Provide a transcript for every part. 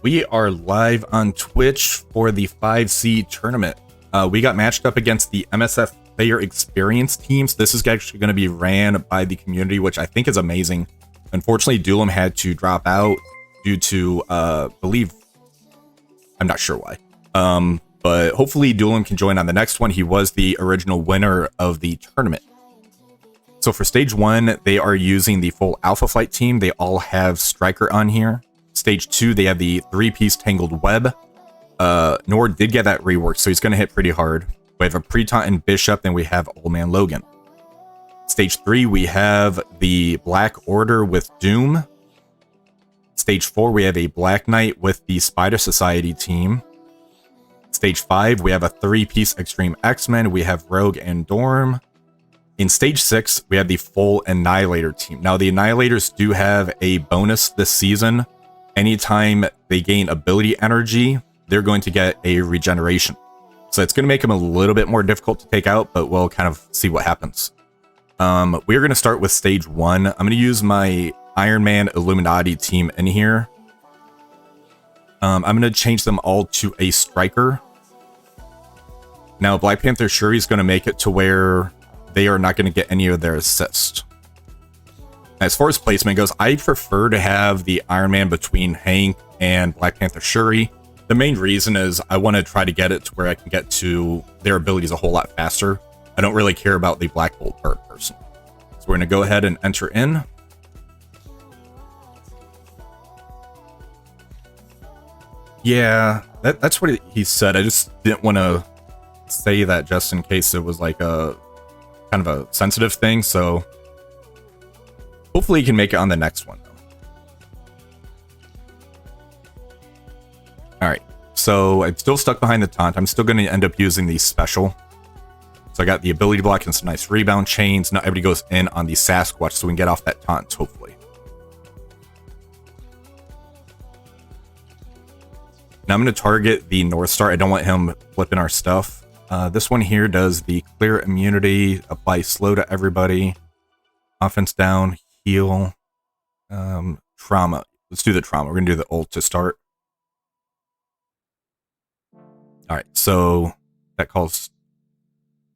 We are live on Twitch for the 5C tournament. We got matched up against the MSF Player Experience teams. This is actually going to be ran by the community, which I think is amazing. Unfortunately, Duelim had to drop out due to, I'm not sure why. But hopefully Duelim can join on the next one. He was the original winner of the tournament. So for stage 1, they are using the full Alpha Flight team. They all have Striker on here. Stage 2, they have the 3-piece Tangled Web. Nord did get that reworked, so he's going to hit pretty hard. We have a Pre-Taunton Bishop, and we have Old Man Logan. Stage 3, we have the Black Order with Doom. Stage 4, we have a Black Knight with the Spider Society team. Stage 5, we have a 3-piece Extreme X-Men. We have Rogue and Dorm. In Stage 6, we have the full Annihilator team. Now, the Annihilators do have a bonus this season. Anytime they gain ability energy, they're going to get a regeneration. So it's going to make them a little bit more difficult to take out, but we'll kind of see what happens. We're going to start with Stage 1. I'm going to use my Iron Man Illuminati team in here. I'm going to change them all to a Striker. Now, Black Panther Shuri is going to make it to where they are not going to get any of their assist. As far as placement goes, I prefer to have the Iron Man between Hank and Black Panther Shuri. The main reason is I want to try to get it to where I can get to their abilities a whole lot faster. I don't really care about the Black Bolt part personally. So we're going to go ahead and enter in. Yeah, that's what he said. I just didn't want to say that just in case it was like a kind of a sensitive thing, so hopefully you can make it on the next one, though. Alright, so I'm still stuck behind the taunt. I'm still going to end up using the special. So I got the ability block and some nice rebound chains. Now everybody goes in on the Sasquatch so we can get off that taunt, hopefully. Now I'm going to target the North Star. I don't want him flipping our stuff. This one here does the clear immunity, apply slow to everybody, offense down, heal, trauma. Let's do the trauma. We're going to do the ult to start. Alright, so that calls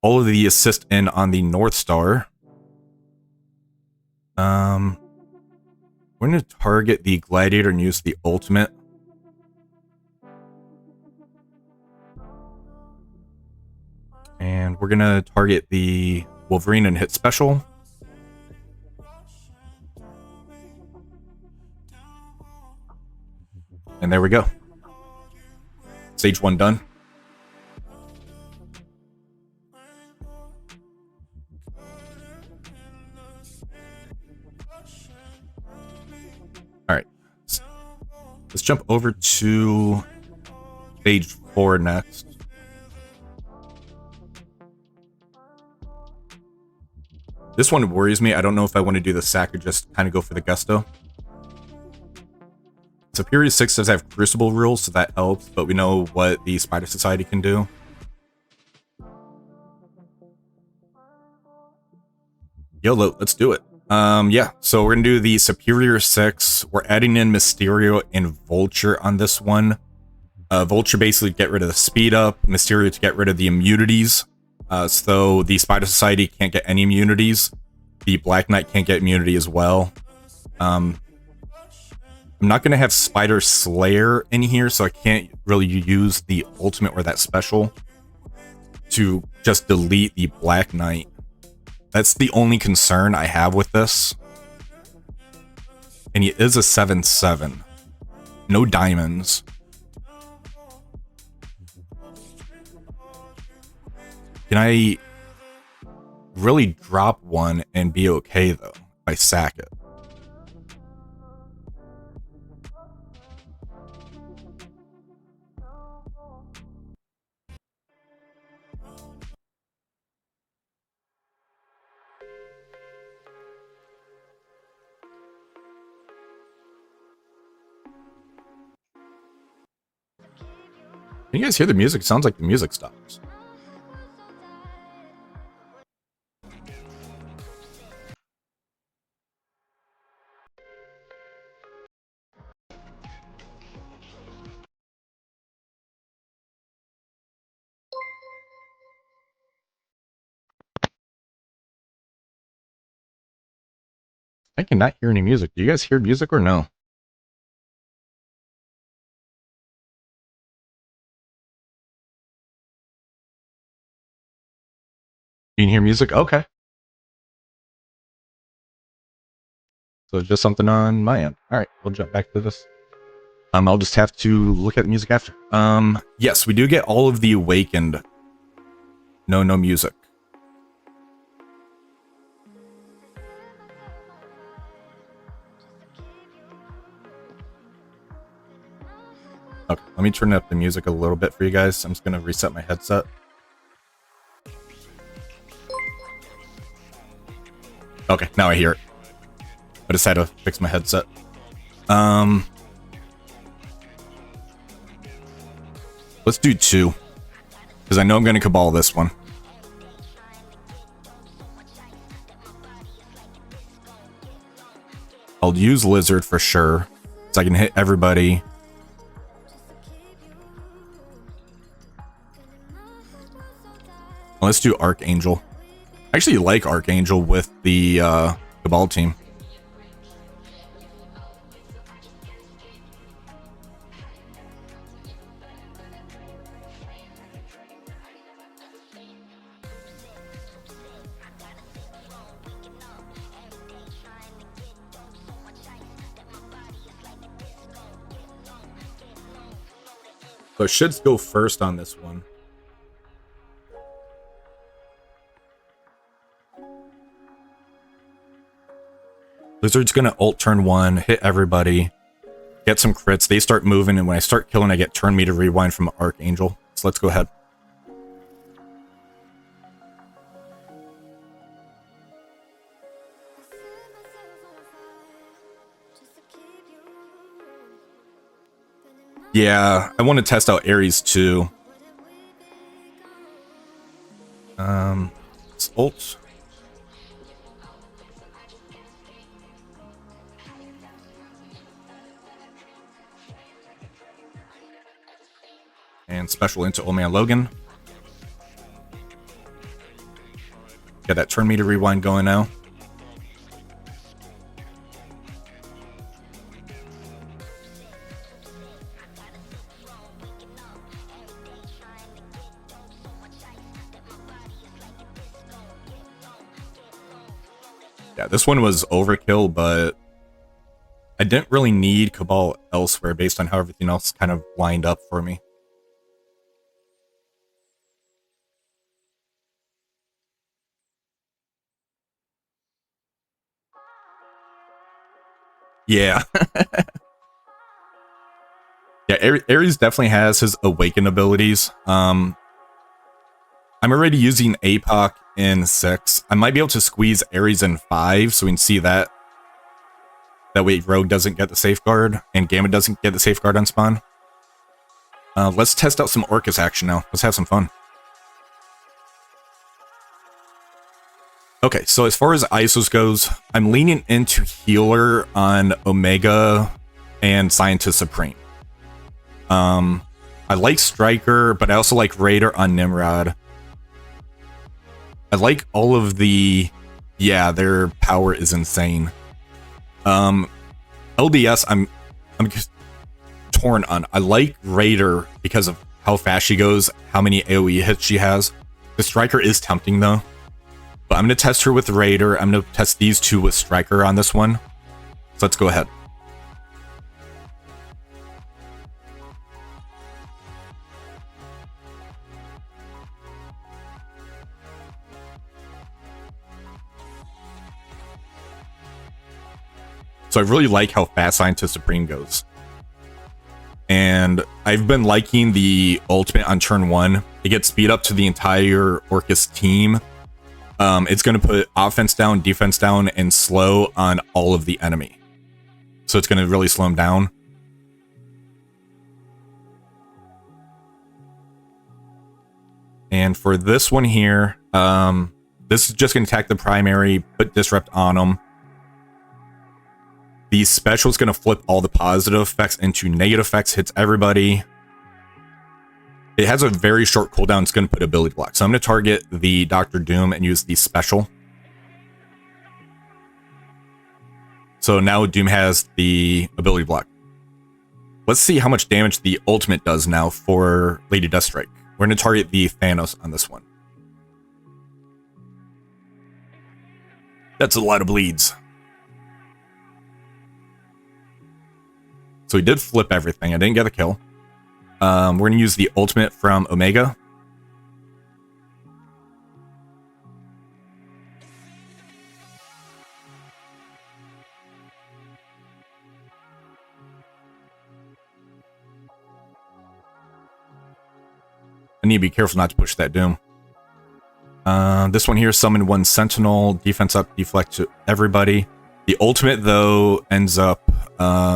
all of the assist in on the North Star. We're going to target the Gladiator and use the ultimate. And we're going to target the Wolverine and hit special. And there we go. Stage 1 done. Alright. Let's jump over to Stage 4 next. This one worries me. I don't know if I want to do the sack or just kind of go for the gusto. Superior 6 does have Crucible rules, so that helps, but we know what the Spider Society can do. YOLO, let's do it. Yeah, so we're going to do the Superior 6. We're adding in Mysterio and Vulture on this one. Vulture basically get rid of the speed up, Mysterio to get rid of the immunities. So the Spider Society can't get any immunities. The Black Knight can't get immunity as well. I'm not going to have Spider Slayer in here, so I can't really use the ultimate or that special to just delete the Black Knight. That's the only concern I have with this. And he is a 7/7. No diamonds. Can I really drop one and be okay, though, if I sack it? Can you guys hear the music? It sounds like the music stops. I cannot hear any music. Do you guys hear music or no? You can hear music? Okay. So just something on my end. All right, we'll jump back to this. I'll just have to look at the music after. Yes, we do get all of the awakened. No music. Okay, let me turn up the music a little bit for you guys. I'm just gonna reset my headset. Okay, now I hear it. I just had to fix my headset. Let's do 2. Because I know I'm gonna cabal this one. I'll use Lizard for sure. So I can hit everybody. Let's do Archangel. I actually like Archangel with the Cabal team. So I should go first on this one. Lizard's gonna ult turn 1, hit everybody, get some crits, they start moving, and when I start killing, I get turn meter rewind from Archangel. So let's go ahead. Yeah, I want to test out Ares too. It's ult. And special into Old Man Logan. Got that turn meter rewind going now. Yeah, this one was overkill, but I didn't really need Cabal elsewhere based on how everything else kind of lined up for me. Yeah. Yeah, Ares definitely has his awaken abilities. I'm already using APOC in 6. I might be able to squeeze Ares in 5 so we can see that. That way Rogue doesn't get the safeguard and Gamma doesn't get the safeguard on spawn. Let's test out some Orcus action now. Let's have some fun. Okay, so as far as ISOs goes, I'm leaning into Healer on Omega and Scientist Supreme. I like Striker, but I also like Raider on Nimrod. I like all of the... Yeah, their power is insane. LDS, I'm just torn on. I like Raider because of how fast she goes, how many AoE hits she has. The Striker is tempting though. But I'm going to test her with Raider. I'm going to test these two with Striker on this one. So let's go ahead. So I really like how fast Scientist Supreme goes. And I've been liking the ultimate on turn 1. It gets speed up to the entire Orcus team. It's going to put offense down, defense down, and slow on all of the enemy. So it's going to really slow them down. And for this one here, this is just going to attack the primary, put Disrupt on them. The special is going to flip all the positive effects into negative effects, hits everybody. It has a very short cooldown. It's going to put ability block. So I'm going to target the Dr. Doom and use the special. So now Doom has the ability block. Let's see how much damage the ultimate does now for Lady Deathstrike. We're going to target the Thanos on this one. That's a lot of bleeds. So he did flip everything. I didn't get a kill. We're going to use the ultimate from Omega. I need to be careful not to push that Doom. This one here, summon one Sentinel, defense up, deflect to everybody. The ultimate, though, ends up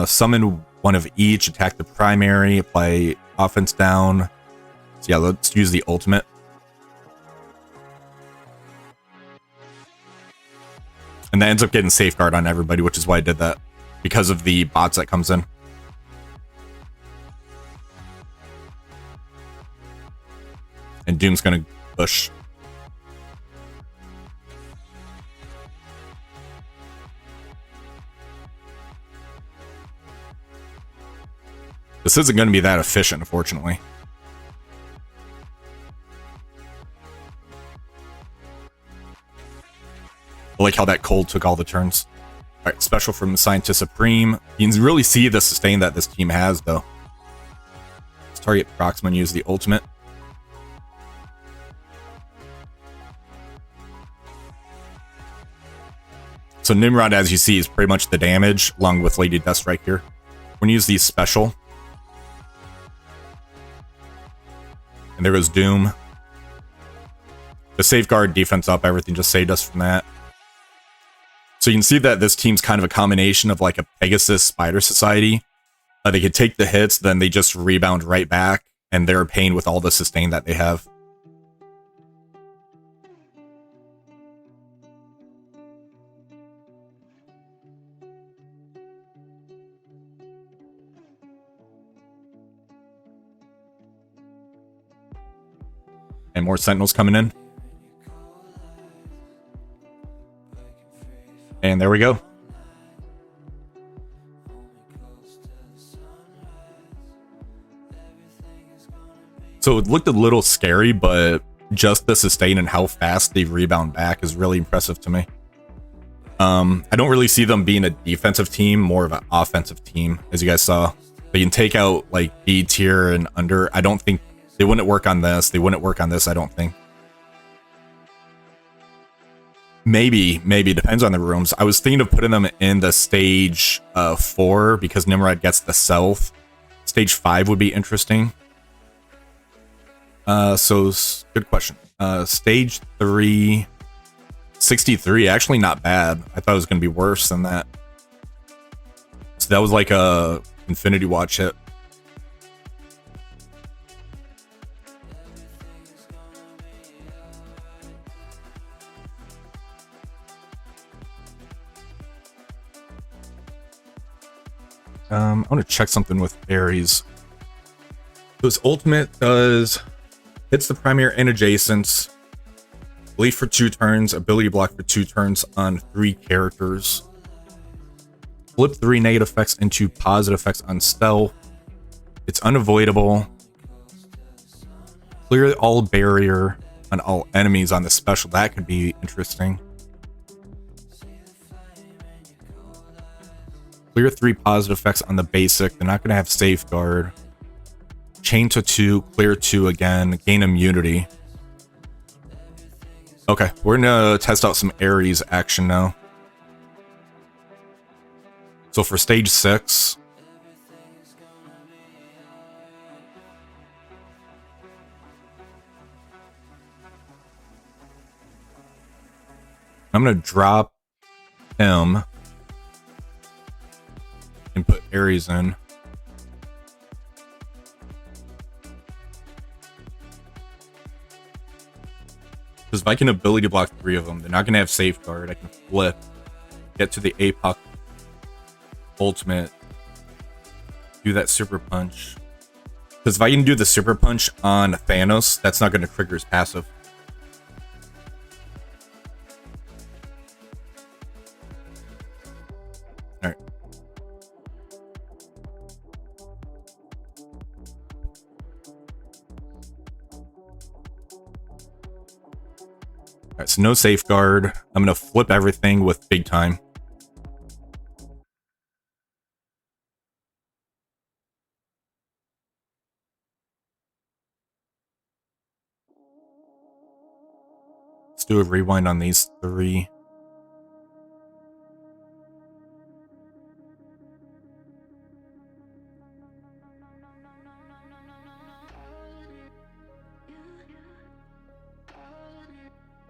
summon one of each, attack the primary, apply offense down. So yeah, let's use the ultimate. And that ends up getting safeguard on everybody, which is why I did that. Because of the bots that comes in. And Doom's gonna push. This isn't going to be that efficient, unfortunately. I like how that cold took all the turns. Alright, special from Scientist Supreme. You can really see the sustain that this team has, though. Let's target Proxima and use the ultimate. So Nimrod, as you see, is pretty much the damage, along with Lady Deathstrike here. We're going to use the special. And there goes Doom. The safeguard, defense up, everything just saved us from that. So you can see that this team's kind of a combination of like a Pegasus Spider Society. They could take the hits, then they just rebound right back, and they're a pain with all the sustain that they have. And more Sentinels coming in. And there we go. So it looked a little scary, but just the sustain and how fast they rebound back is really impressive to me. I don't really see them being a defensive team, more of an offensive team, as you guys saw. They can take out like B tier and under. I don't think they wouldn't work on this. They wouldn't work on this, I don't think. Maybe, depends on the rooms. I was thinking of putting them in the stage 4 because Nimrod gets the self. Stage 5 would be interesting. So, good question. Stage 3, 63, actually not bad. I thought it was going to be worse than that. So that was like a Infinity Watch hit. I want to check something with Ares. So his ultimate hits the primary and adjacents. Bleed for 2 turns, ability block for 2 turns on 3 characters. Flip 3 negative effects into positive effects on stealth. It's unavoidable. Clear all barrier on all enemies on the special. That could be interesting. Clear 3 positive effects on the basic. They're not going to have safeguard. Chain to 2, clear 2 again, gain immunity. Okay, we're going to test out some Ares action now. So for stage 6, I'm going to drop him and put Ares in. Because if I can ability block 3 of them, they're not going to have safeguard. I can flip, get to the APOC ultimate, do that super punch. Because if I can do the super punch on Thanos, that's not going to trigger his passive. Alright. Alright, so no safeguard. I'm gonna flip everything with big time. Let's do a rewind on these 3.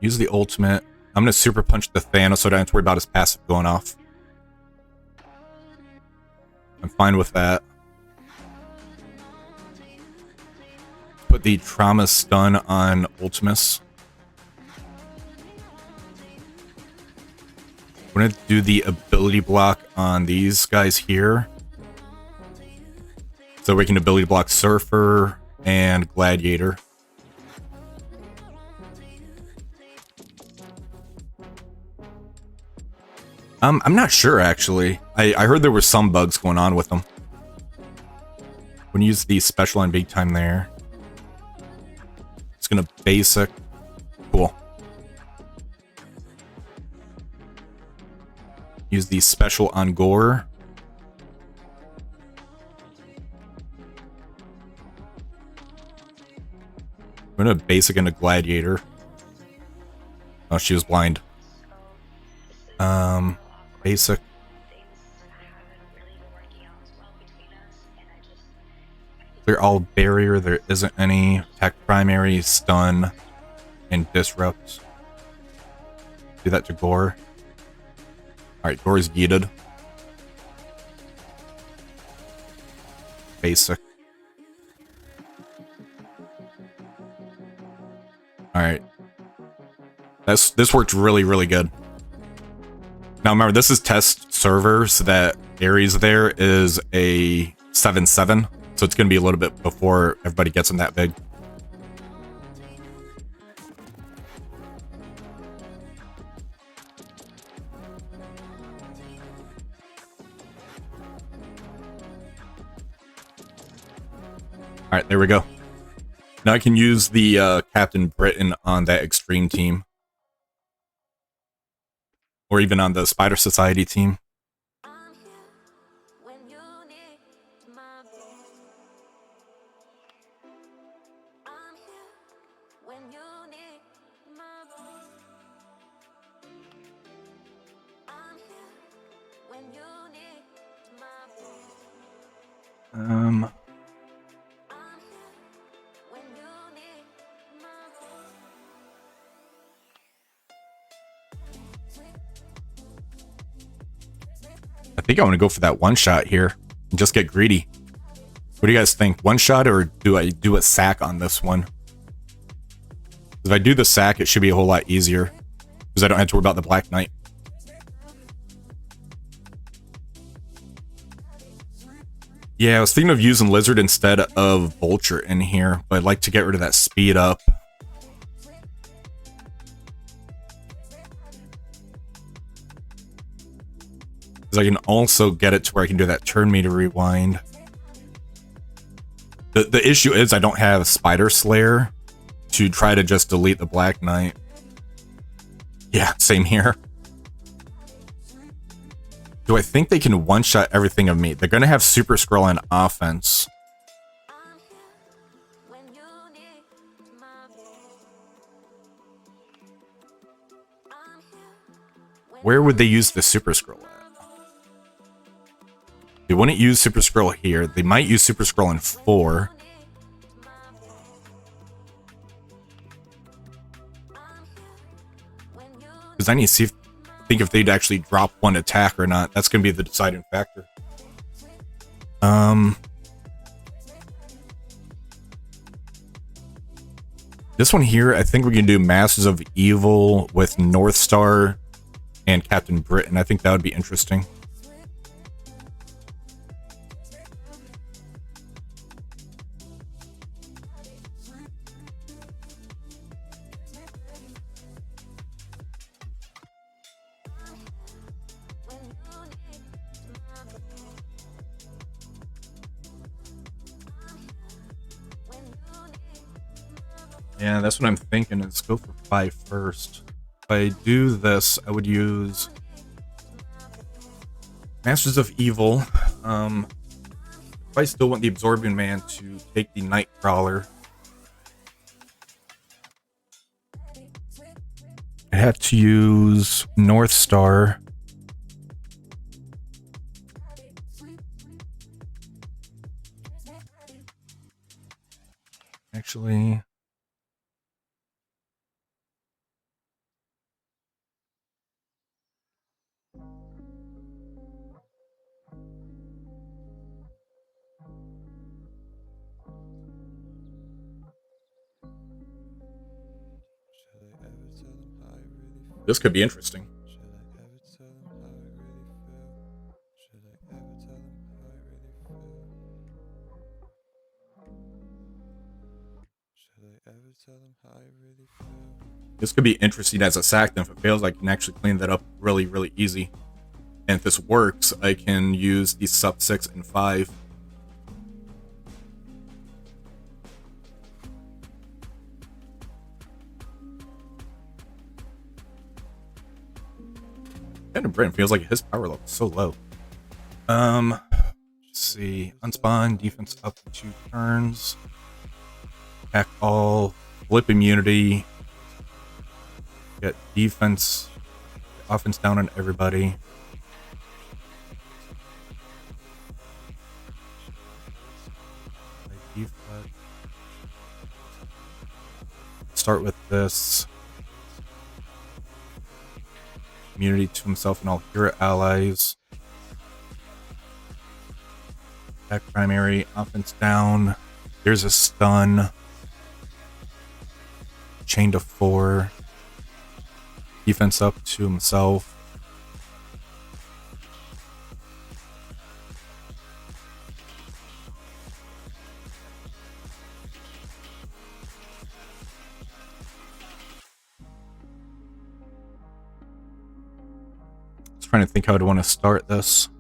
Use the ultimate. I'm gonna super punch the Thanos so I don't have to worry about his passive going off. I'm fine with that. Put the trauma stun on Ultimus. I'm gonna do the ability block on these guys here. So we can ability block Surfer and Gladiator. I'm not sure actually. I heard there were some bugs going on with them. When you use the special on big time there. It's gonna basic. Cool. Use the special on Gore. I'm gonna basic into Gladiator. Oh, she was blind. Basic. Clear all barrier. There isn't any. Attack primary, stun, and disrupt. Do that to Gore. Alright, Gore is yeeted. Basic. Alright. This worked really, really good. Now remember, this is test server, so that Ares there is a 7-7. So it's going to be a little bit before everybody gets them that big. Alright, there we go. Now I can use the Captain Britain on that extreme team. Or even on the Spider Society team. I think I want to go for that one shot here and just get greedy. What do you guys think? One shot, or do I do a sack on this one? If I do the sack, it should be a whole lot easier because I don't have to worry about the Black Knight. Yeah, I was thinking of using Lizard instead of Vulture in here, but I'd like to get rid of that speed up. I can also get it to where I can do that turn meter rewind. The issue is I don't have Spider Slayer to try to just delete the Black Knight. Yeah, same here. Do I think they can one-shot everything of me? They're going to have Super Skrull on offense. Where would they use the Super Skrull at? They wouldn't use Super Skrull here. They might use Super Skrull in 4. Because I need to think if they'd actually drop one attack or not. That's going to be the deciding factor. This one here, I think we can do Masters of Evil with North Star and Captain Britain. I think that would be interesting. Yeah, that's what I'm thinking. Let's go for 5 first. I do this, I would use Masters of Evil. I still want the Absorbing Man to take the Nightcrawler. I had to use North Star. Actually, this could be interesting. This could be interesting as a sack, and if it fails, I can actually clean that up really, really easy. And if this works, I can use the sub 6 and 5. Kind of Britain feels like his power level is so low. Let's see. Unspawn, defense up to 2 turns. Attack all, flip immunity. Get defense, offense down on everybody. Start with this. Immunity to himself and all hero allies. Attack primary, offense down. There's a stun. Chain to 4. Defense up to himself. Trying to think how I'd want to start this.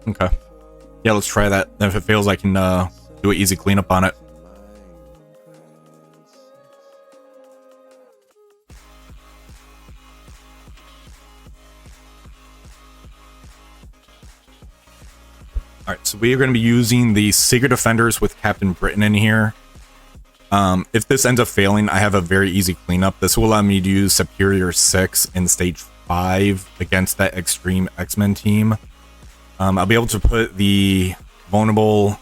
Okay. Yeah, let's try that. And if it fails, I can do an easy cleanup on it. Alright, so we are going to be using the Secret Defenders with Captain Britain in here. If this ends up failing, I have a very easy cleanup. This will allow me to use Superior 6 in Stage 5 against that Extreme X-Men team. I'll be able to put the Vulnerable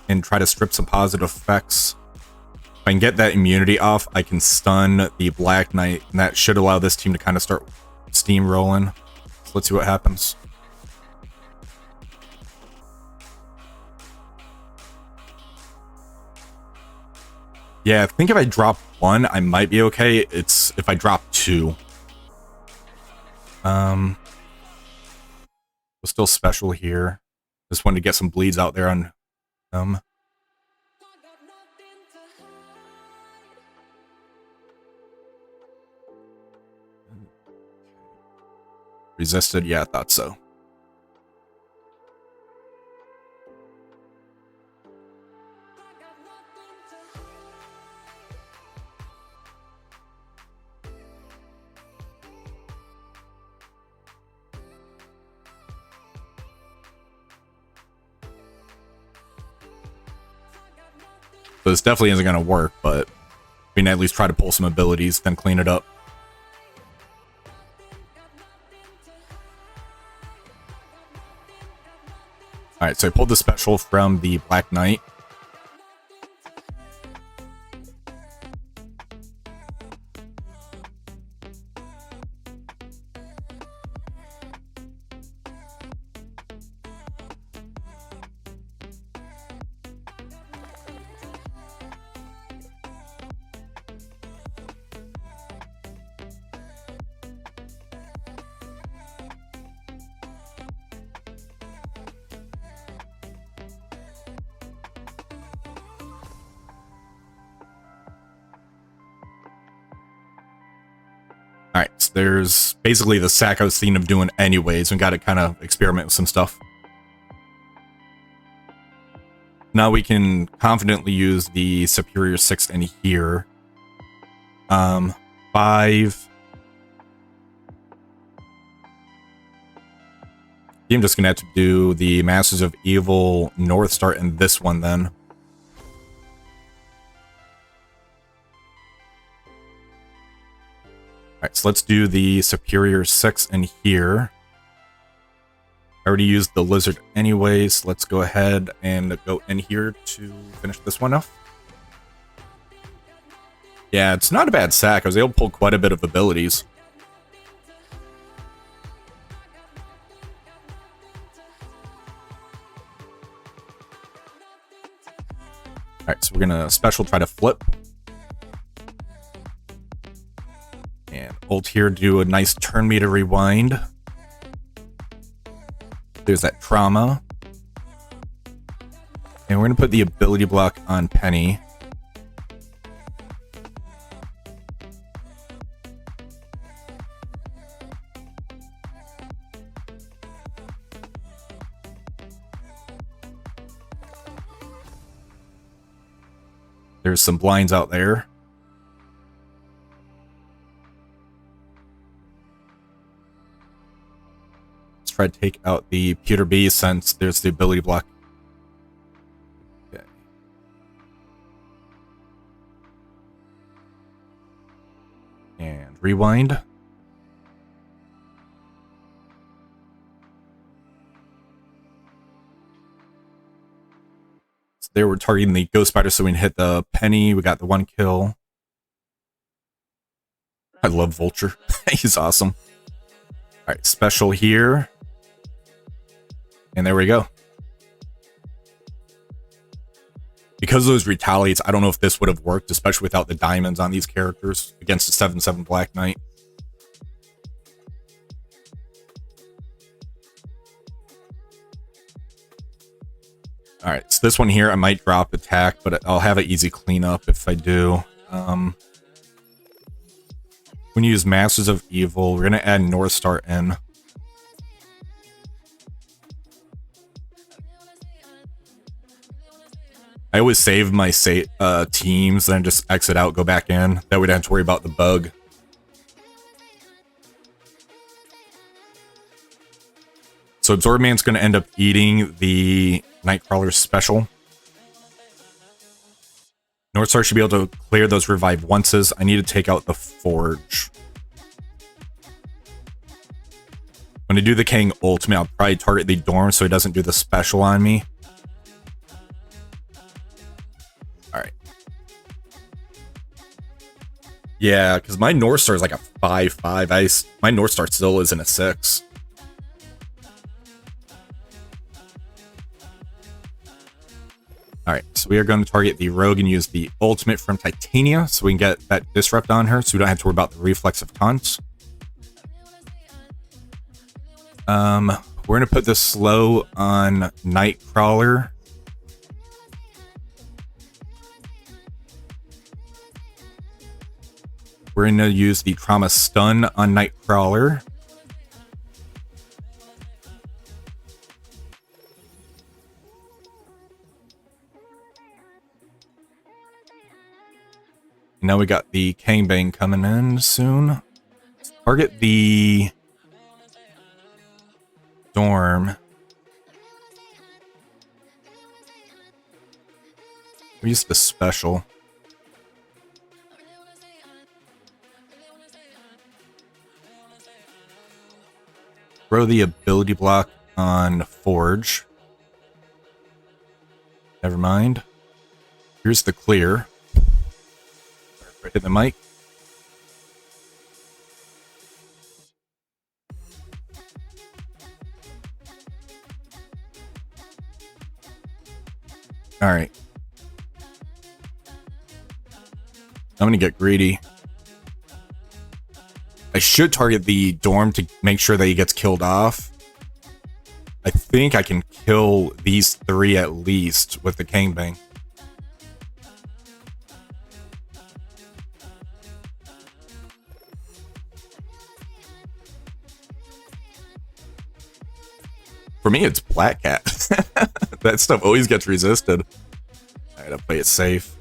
and try to strip some positive effects. If I can get that immunity off, I can stun the Black Knight, and that should allow this team to kind of start steamrolling. So let's see what happens. Yeah, I think if I drop 1, I might be okay. It's if I drop 2. We're still special here. Just wanted to get some bleeds out there on them. Resisted? Yeah, I thought so. So this definitely isn't going to work, but we can at least try to pull some abilities, then clean it up. Alright, so I pulled the special from the Black Knight. since there's basically the sack I was thinking of doing anyways, and got to kind of experiment with some stuff. Now we can confidently use the Superior 6 in here. 5. I'm just gonna have to do the Masters of Evil North Star in this one then. Alright, so let's do the Superior 6 in here. I already used the Lizard anyways, so let's go ahead and go in here to finish this one off. Yeah, it's not a bad sack. I was able to pull quite a bit of abilities. Alright, so we're gonna special try to flip. And ult here, do a nice turn meter rewind. There's that trauma. And we're gonna put the ability block on Penny. There's some blinds out there. Let's try to take out the Pewter B since there's the ability block. Okay. And rewind. There we're targeting the Ghost Spider, so we can hit the Penny. We got the 1 kill. I love Vulture. He's awesome. Alright, special here. And there we go. Because of those retaliates, I don't know if this would have worked, especially without the diamonds on these characters against the 7/7 Black Knight. Alright, so this one here, I might drop attack, but I'll have an easy cleanup if I do. When you use Masters of Evil, we're going to add North Star in. I always save my teams, then just exit out, go back in. That way I don't have to worry about the bug. So Absorb Man's going to end up eating the Nightcrawler special. North Star should be able to clear those revive onces. I need to take out the Forge. When I do the Kang ultimate, I'll probably target the Dorm so he doesn't do the special on me. Alright. Yeah, because my North Star is like a 5/5. My North Star still isn't a 6. Alright, so we are going to target the Rogue and use the ultimate from Titania so we can get that Disrupt on her so we don't have to worry about the Reflex of Taunts. We're going to put this slow on Nightcrawler. We're going to use the Trauma Stun on Nightcrawler. Now we got the Kangbang coming in soon. Target the Dorm. We use the special. Throw the ability block on Forge. Never mind. Here's the clear. Hit the mic. All right. I'm going to get greedy. I should target the Dorm to make sure that he gets killed off. I think I can kill these 3 at least with the Kangbang. For me, it's Black Cat. That stuff always gets resisted. I gotta play it safe.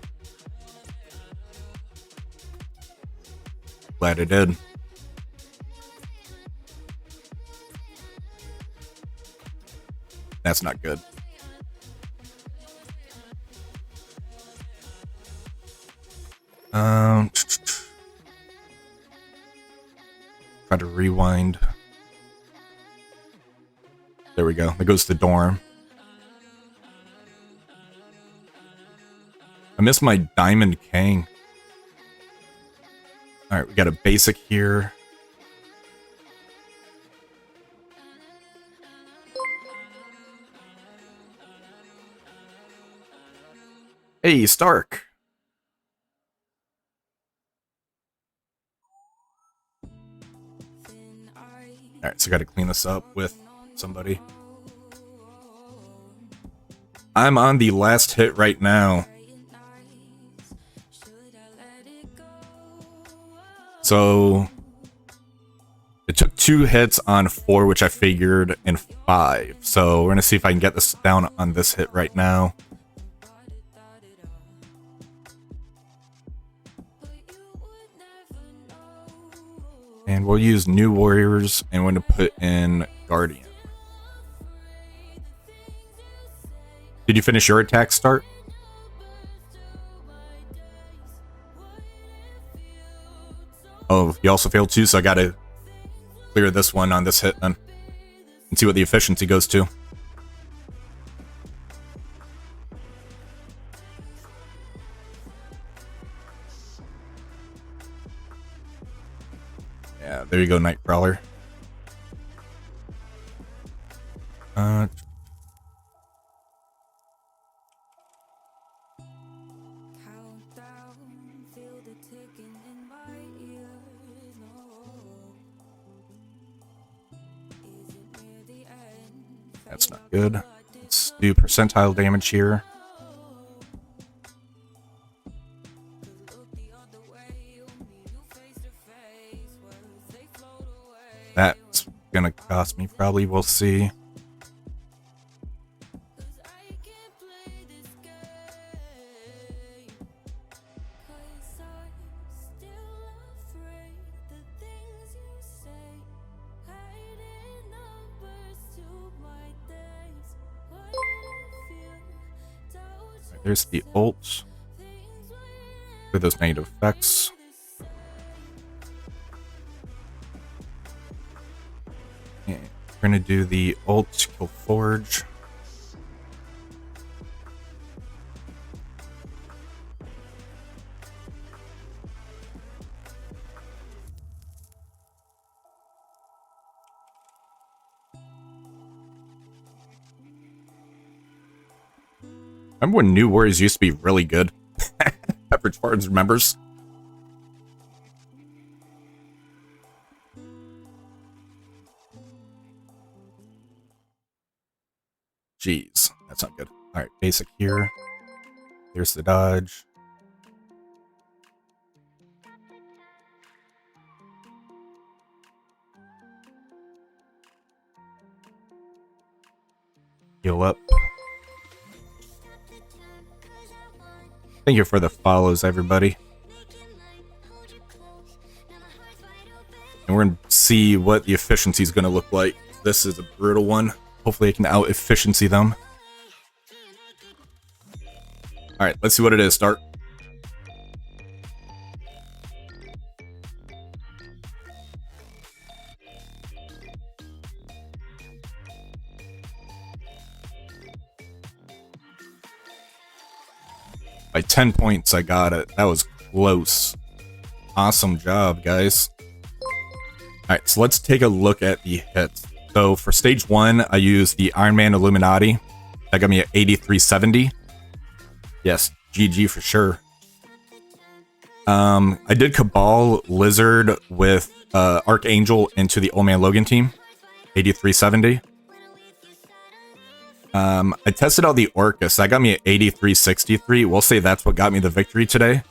Glad it did. That's not good. Try to rewind. There we go. That goes to dorm. I missed my Diamond King. Alright, we got a basic here. Hey, Stark. Alright, so I gotta clean this up with somebody. I'm on the last hit right now. So it took 2 hits on 4, which I figured in 5. So we're gonna see if I can get this down on this hit right now. And we'll use New Warriors, and we're going to put in Guardian. Did you finish your attack start? Oh, you also failed too, so I got to clear this one on this hit then. And see what the efficiency goes to. Yeah, there you go, Nightcrawler. That's not good. Let's do percentile damage here. That's gonna cost me probably, we'll see. There's the ult with those negative effects. And we're gonna do the ult kill Forge. Remember when New Warriors used to be really good? Average Spartans remembers. Jeez, that's not good. Alright, basic here. Here's the dodge. Heal up. Thank you for the follows, everybody. And we're going to see what the efficiency is going to look like. This is a brutal one. Hopefully I can out-efficiency them. Alright, let's see what it is. Start. By 10 points, I got it. That was close. Awesome job, guys. Alright, so let's take a look at the hits. So for stage 1, I used the Iron Man Illuminati. That got me at 8370. Yes, GG for sure. I did Cabal Lizard with Archangel into the Old Man Logan team. 8370. I tested out the Orcus. That got me at 8363. We'll say that's what got me the victory today.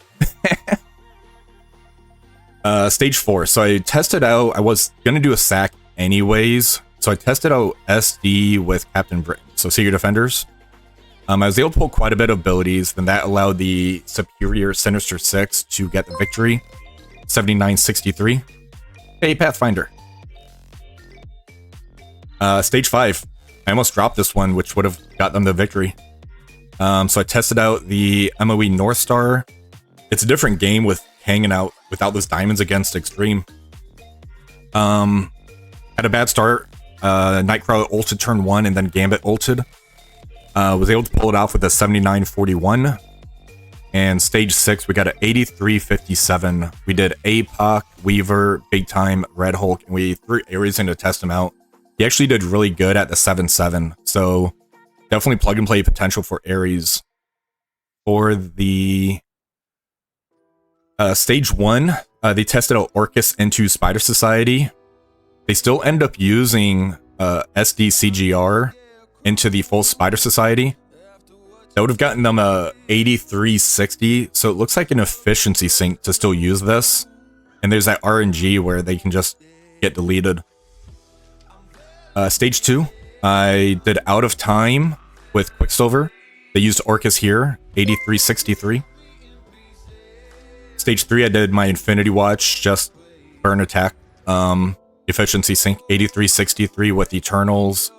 Stage 4. So I tested out. I was going to do a sack anyways. So I tested out SD with Captain Britain, so Secret Defenders. I was able to pull quite a bit of abilities, then that allowed the superior Sinister 6 to get the victory. 7963. Hey, Pathfinder. Stage 5. I almost dropped this one, which would have got them the victory. So I tested out the MOE North Star. It's a different game with hanging out without those diamonds against Extreme. Had a bad start. Nightcrawler ulted turn 1 and then Gambit ulted. Was able to pull it off with a 7941. And stage 6, we got an 8357. We did APOC, Weaver, Big Time, Red Hulk, and we threw Ares in to test him out. He actually did really good at the 7-7, so definitely plug and play potential for Ares. For the stage 1, they tested out Orcus into Spider Society. They still end up using SD CGR into the full Spider Society. That would have gotten them a 8360, so it looks like an efficiency sink to still use this. And there's that RNG where they can just get deleted. Stage 2, I did Out of Time with Quicksilver. They used Orcus here, 8363. Stage 3, I did my Infinity Watch, just burn attack. Efficiency sink, 8363 with Eternals.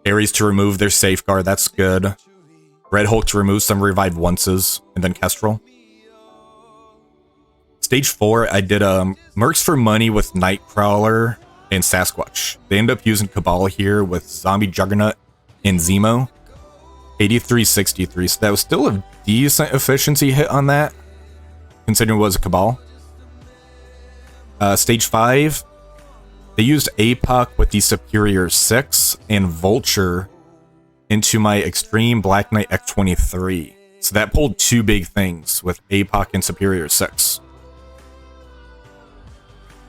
Ares to remove their safeguard, that's good. Red Hulk to remove some revived onces, and then Kestrel. Stage 4, I did Mercs for Money with Nightcrawler and Sasquatch. They end up using Cabal here with Zombie Juggernaut and Zemo. 8363, so that was still a decent efficiency hit on that, considering it was a Cabal. Stage 5, they used APOC with the Superior 6 and Vulture into my Extreme Black Knight X23. So that pulled two big things with APOC and Superior 6.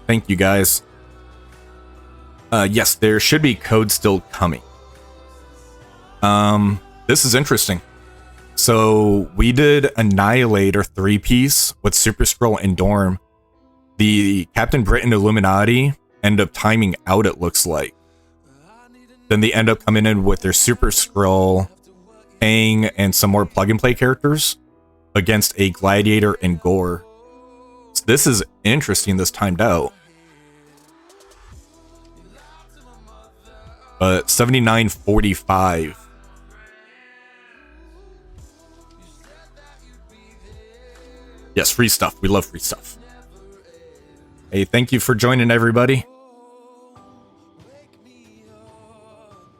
Thank you, guys. Yes, there should be code still coming. This is interesting. So we did Annihilator 3-piece with Super Skrull and Dorm. The Captain Britain Illuminati end up timing out, it looks like. Then they end up coming in with their Super Skrull, Aang, and some more plug-and-play characters against a Gladiator and Gore. So this is interesting, this timed out. But 7945. Yes, free stuff. We love free stuff. Hey, thank you for joining, everybody.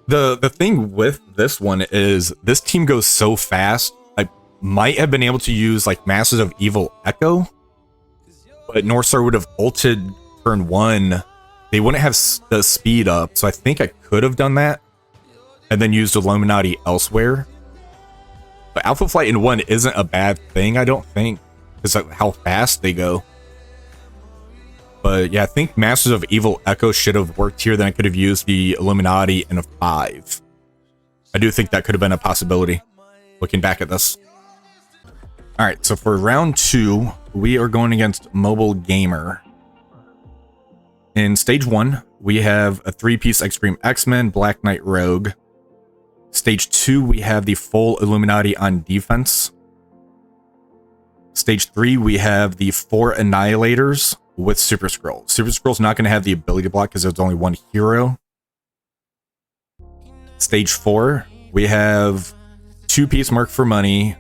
The thing with this one is this team goes so fast. I might have been able to use like Masters of Evil Echo, but Northstar would have ulted turn 1. They wouldn't have the speed up, so I think I could have done that and then used Illuminati elsewhere. But Alpha Flight in 1 isn't a bad thing, I don't think, because of how fast they go. But yeah, I think Masters of Evil Echo should have worked here. Then I could have used the Illuminati in a 5. I do think that could have been a possibility, looking back at this. Alright, so for round 2, we are going against Mobile Gamer. In stage 1, we have a 3-piece Extreme X-Men, Black Knight Rogue. Stage 2, we have the full Illuminati on defense. Stage 3, we have the 4 Annihilators with Super Skrull. Super Skrull's not going to have the ability to block because there's only one hero. Stage 4, we have 2-piece Merc for Money.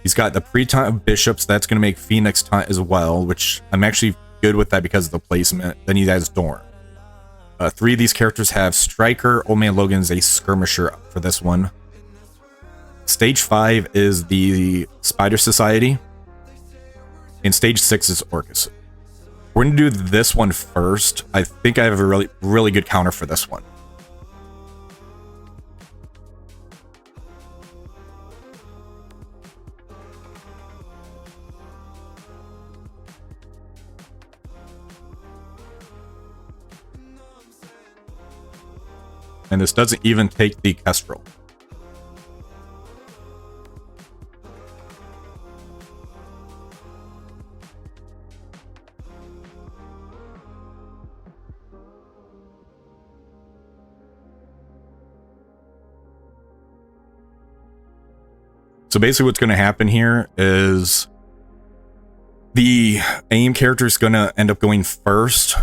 He's got the pre-taunt of Bishops. That's going to make Phoenix taunt as well, which I'm actually good with that because of the placement. Then he has Dorm. 3 of these characters have Striker. Old Man Logan's a Skirmisher for this one. Stage 5 is the Spider Society. And stage 6 is Orcus. We're going to do this one first. I think I have a really good counter for this one. And this doesn't even take the Kestrel. So basically what's going to happen here is the aim character is going to end up going first.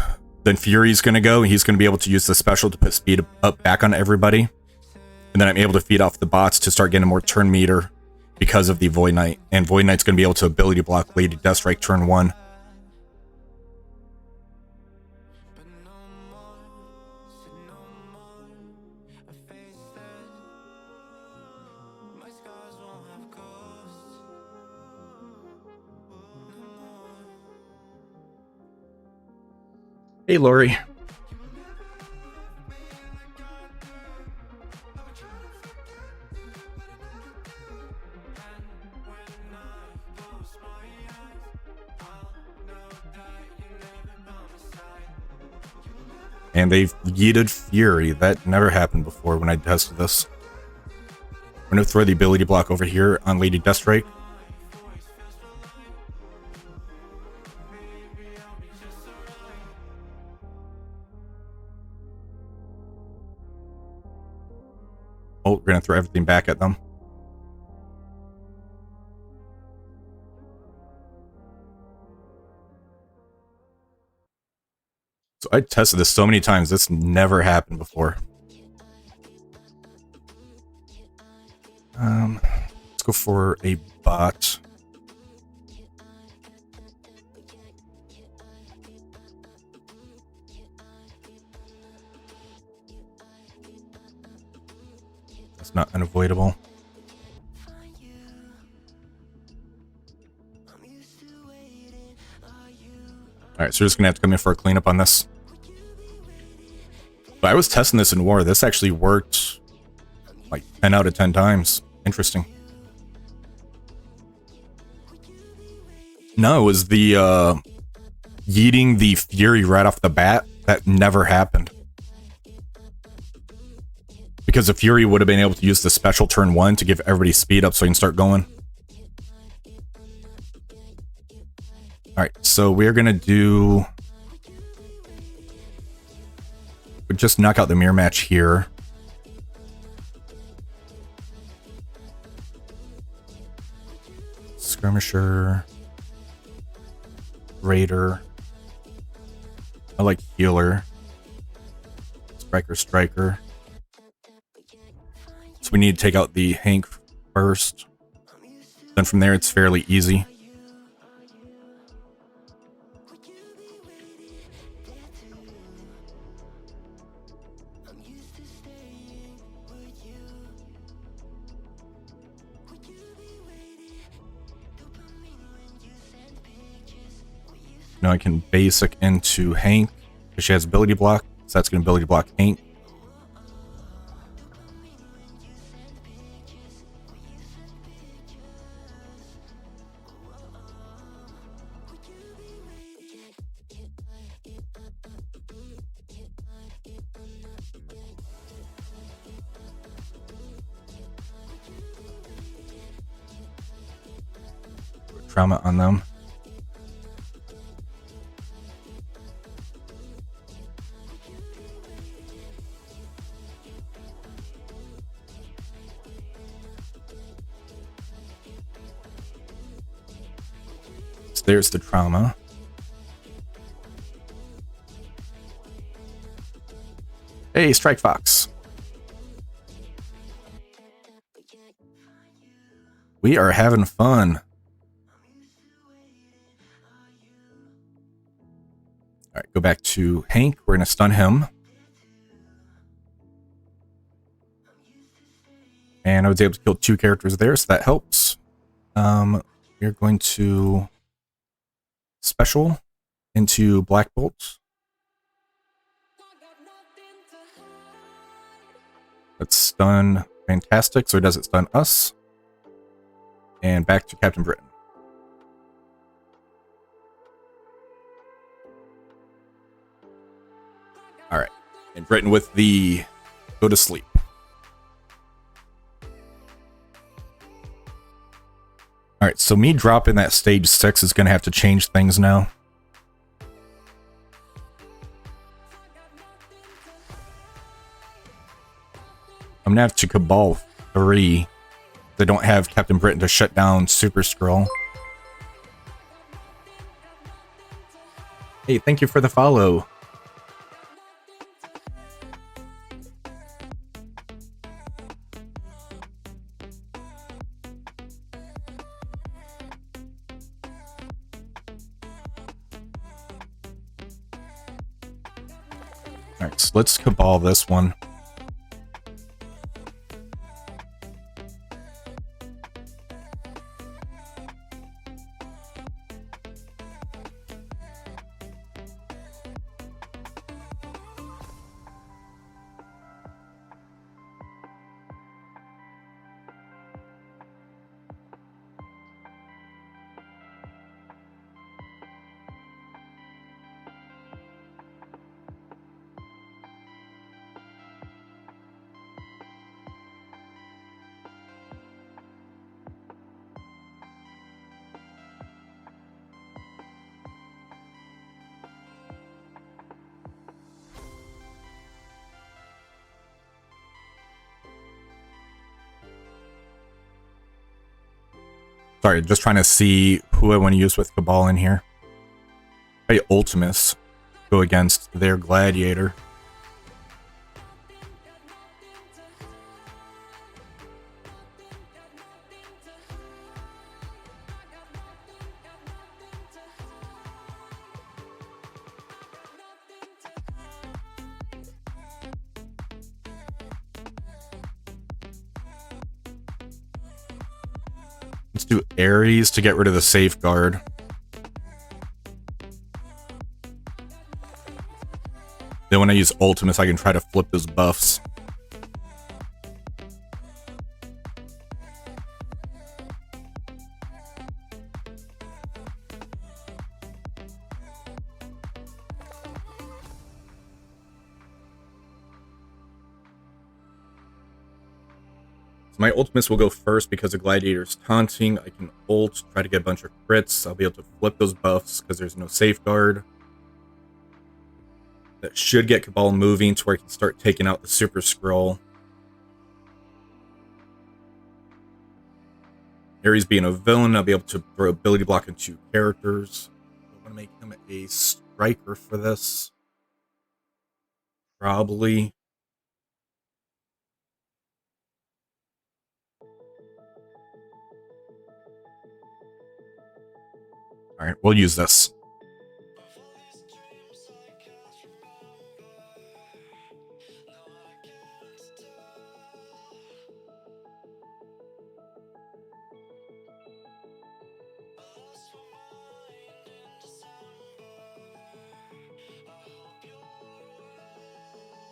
Then Fury's going to go. He's going to be able to use the special to put speed up back on everybody. And then I'm able to feed off the bots to start getting more turn meter because of the Void Knight. And Void Knight's going to be able to ability block Lady Deathstrike turn 1. Hey, Lori. And they've yeeted Fury. That never happened before when I tested this. We're going to throw the ability block over here on Lady Deathstrike. Oh, we're going to throw everything back at them. So I tested this so many times. This never happened before. Let's go for a bot. That's not unavoidable. Alright, so we're just gonna have to come in for a cleanup on this. But I was testing this in war. This actually worked like 10 out of 10 times. Interesting. No, it was the yeeting the Fury right off the bat. That never happened. Because the Fury would have been able to use the special turn 1 to give everybody speed up so he can start going. Alright, so we're gonna do... We'll just knock out the mirror match here. Skirmisher. Raider. I like healer. Striker. So we need to take out the Hank first. Then from there it's fairly easy. Now I can basic into Hank, because she has ability block, so that's going to ability block Hank. Trauma on them. There's the trauma. Hey, Strike Fox. We are having fun. Alright, go back to Hank. We're going to stun him. And I was able to kill 2 characters there, so that helps. We're going to... special into Black Bolt. Let's stun Fantastic, so it doesn't stun us. And back to Captain Britain. Alright, and Britain with the go to sleep. Alright, so me dropping that stage 6 is going to have to change things now. I'm going to have to Cabal 3 They don't have Captain Britain to shut down Super Skrull. Hey, thank you for the follow. Alright, so let's Cabal this one. Sorry, just trying to see who I want to use with Cabal in here. Hey, Ultimus go against their Gladiator. Let's do Ares to get rid of the safeguard. Then when I use Ultimus, I can try to flip those buffs. My Ultimus will go first because the Gladiator's taunting. I can ult, try to get a bunch of crits. I'll be able to flip those buffs because there's no safeguard. That should get Cabal moving to where I can start taking out the Super Skrull. Ares being a villain, I'll be able to throw ability block on 2 characters. I want to make him a striker for this. Probably. Alright, we'll use this.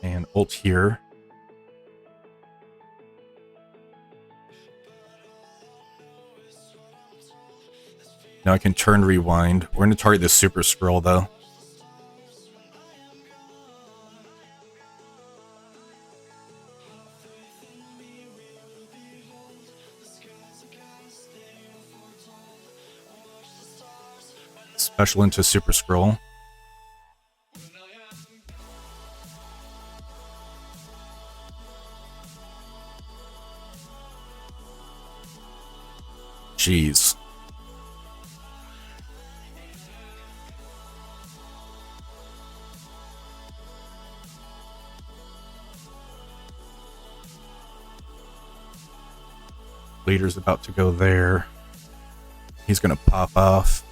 And ult here. Now I can turn rewind. We're going to target this Super Skrull though. Special into Super Skrull. Jeez. Leader's about to go there. He's gonna pop off.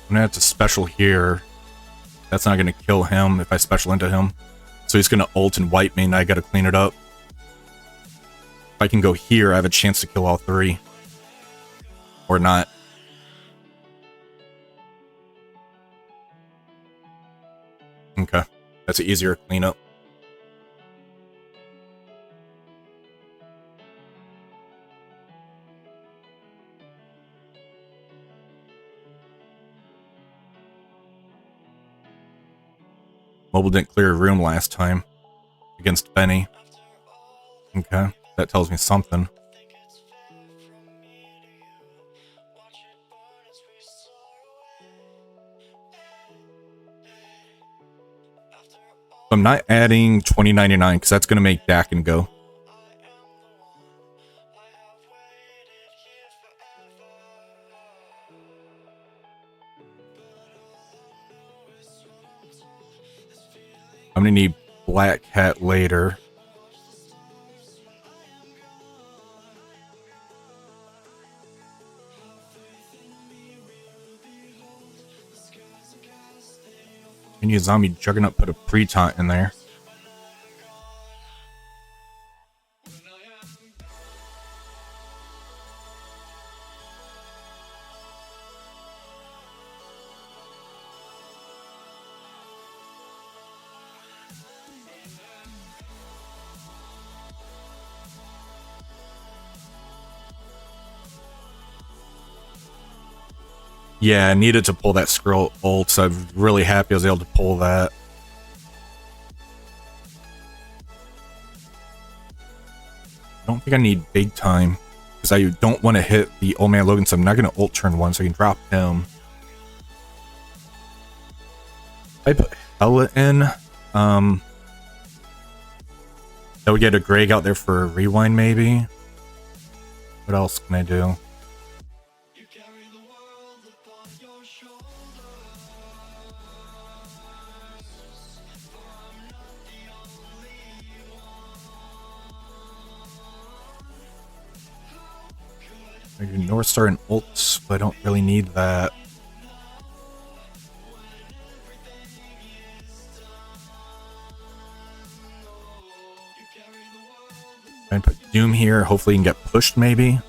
I'm gonna have to special here. That's not gonna kill him if I special into him. So he's gonna ult and wipe me and I gotta clean it up. If I can go here, I have a chance to kill all 3. Or not. Okay, that's an easier cleanup. Mobile didn't clear a room last time against Benny. Okay, that tells me something. I'm not adding 2099 because that's going to make Dakin go. I'm going to need Black Cat later. I need a zombie Juggernaut, put a pre-taunt in there. Yeah, I needed to pull that scroll ult, so I'm really happy I was able to pull that. I don't think I need big time, because I don't want to hit the Old Man Logan, so I'm not going to ult turn 1, so I can drop him. I put Hella in. That would get a Greg out there for a rewind, maybe. What else can I do? Maybe North Star and ults, but I don't really need that. Try and put Doom here. Hopefully you can get pushed, maybe.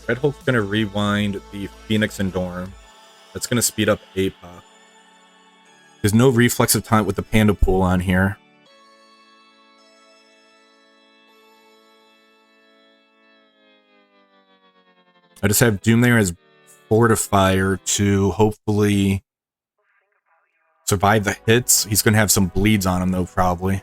Red Hulk's going to rewind the Phoenix and Dorm. That's going to speed up APOC. There's no reflexive taunt with the Panda Pool on here. I just have Doom there as Fortifier to hopefully survive the hits. He's going to have some bleeds on him, though, probably.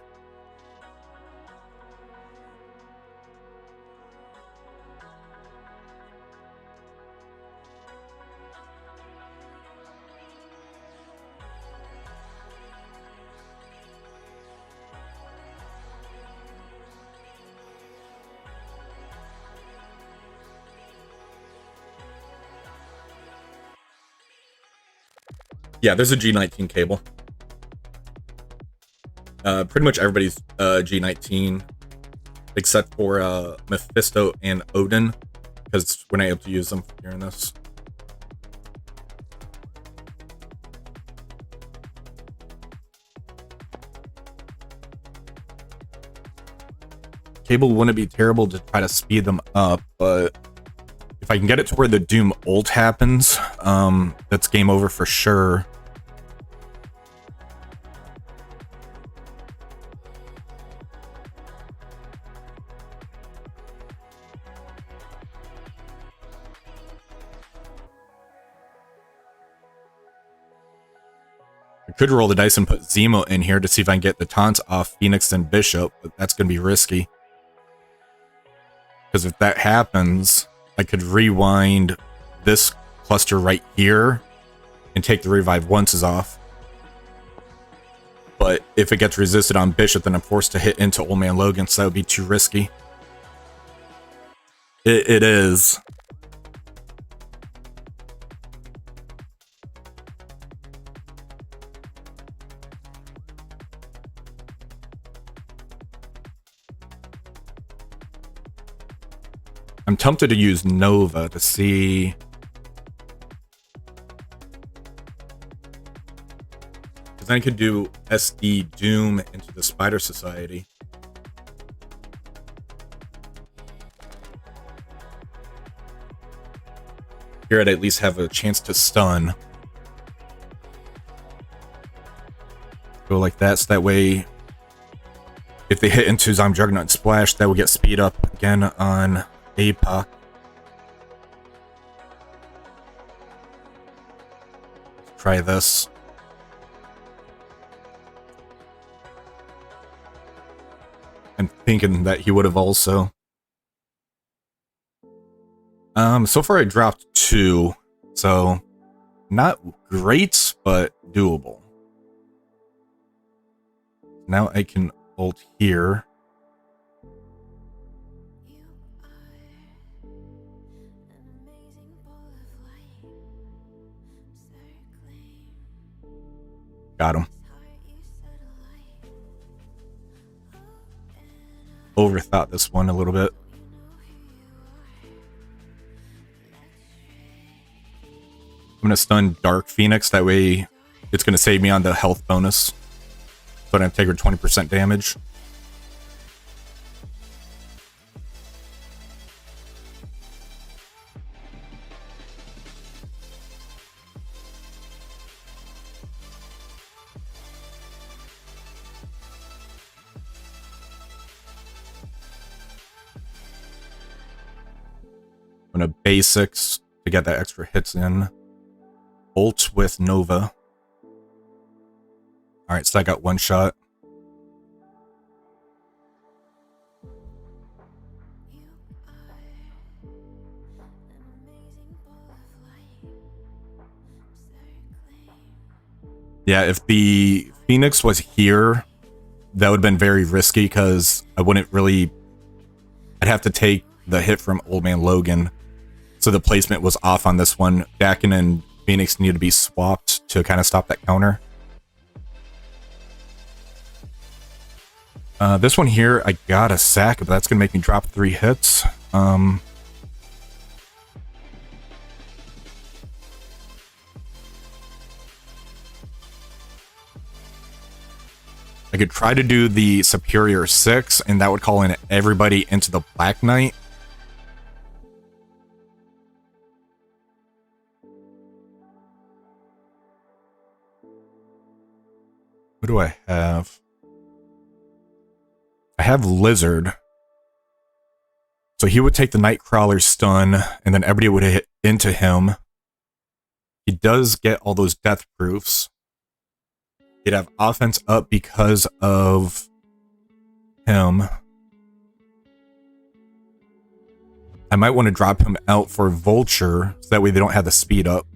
Yeah, there's a G19 cable. Pretty much everybody's G19, except for Mephisto and Odin, because we're not able to use them here in this. Cable wouldn't be terrible to try to speed them up, but if I can get it to where the Doom ult happens, that's game over for sure. I could roll the dice and put Zemo in here to see if I can get the taunts off Phoenix and Bishop, but that's going to be risky. Because if that happens, I could rewind this cluster right here and take the revive onces off. But if it gets resisted on Bishop, then I'm forced to hit into Old Man Logan, so that would be too risky. It is. I'm tempted to use Nova to see. Because then I could do SD Doom into the Spider Society. Here I'd at least have a chance to stun. Go like that, so that way if they hit into Zombie Juggernaut and Splash, that will get speed up again on APOC. Try this. thinking that he would have also. So far I dropped 2, so not great, but doable. Now I can ult here. Got him. Overthought this one a little bit. I'm going to stun Dark Phoenix, that way it's going to save me on the health bonus. But I'm taking 20% damage. I'm going to basics to get that extra hits in. Ult with Nova. Alright, so I got 1 shot. Yeah, if the Phoenix was here, that would have been very risky because I wouldn't really... I'd have to take the hit from Old Man Logan. So the placement was off on this one. Dakin and Phoenix need to be swapped to kind of stop that counter. This one here, I got a sack, but that's going to make me drop 3 hits. I could try to do the Superior 6, and that would call in everybody into the Black Knight. What do I have? I have Lizard. So he would take the Nightcrawler stun, and then everybody would hit into him. He does get all those death proofs. He'd have offense up because of him. I might want to drop him out for Vulture, so that way they don't have the speed up.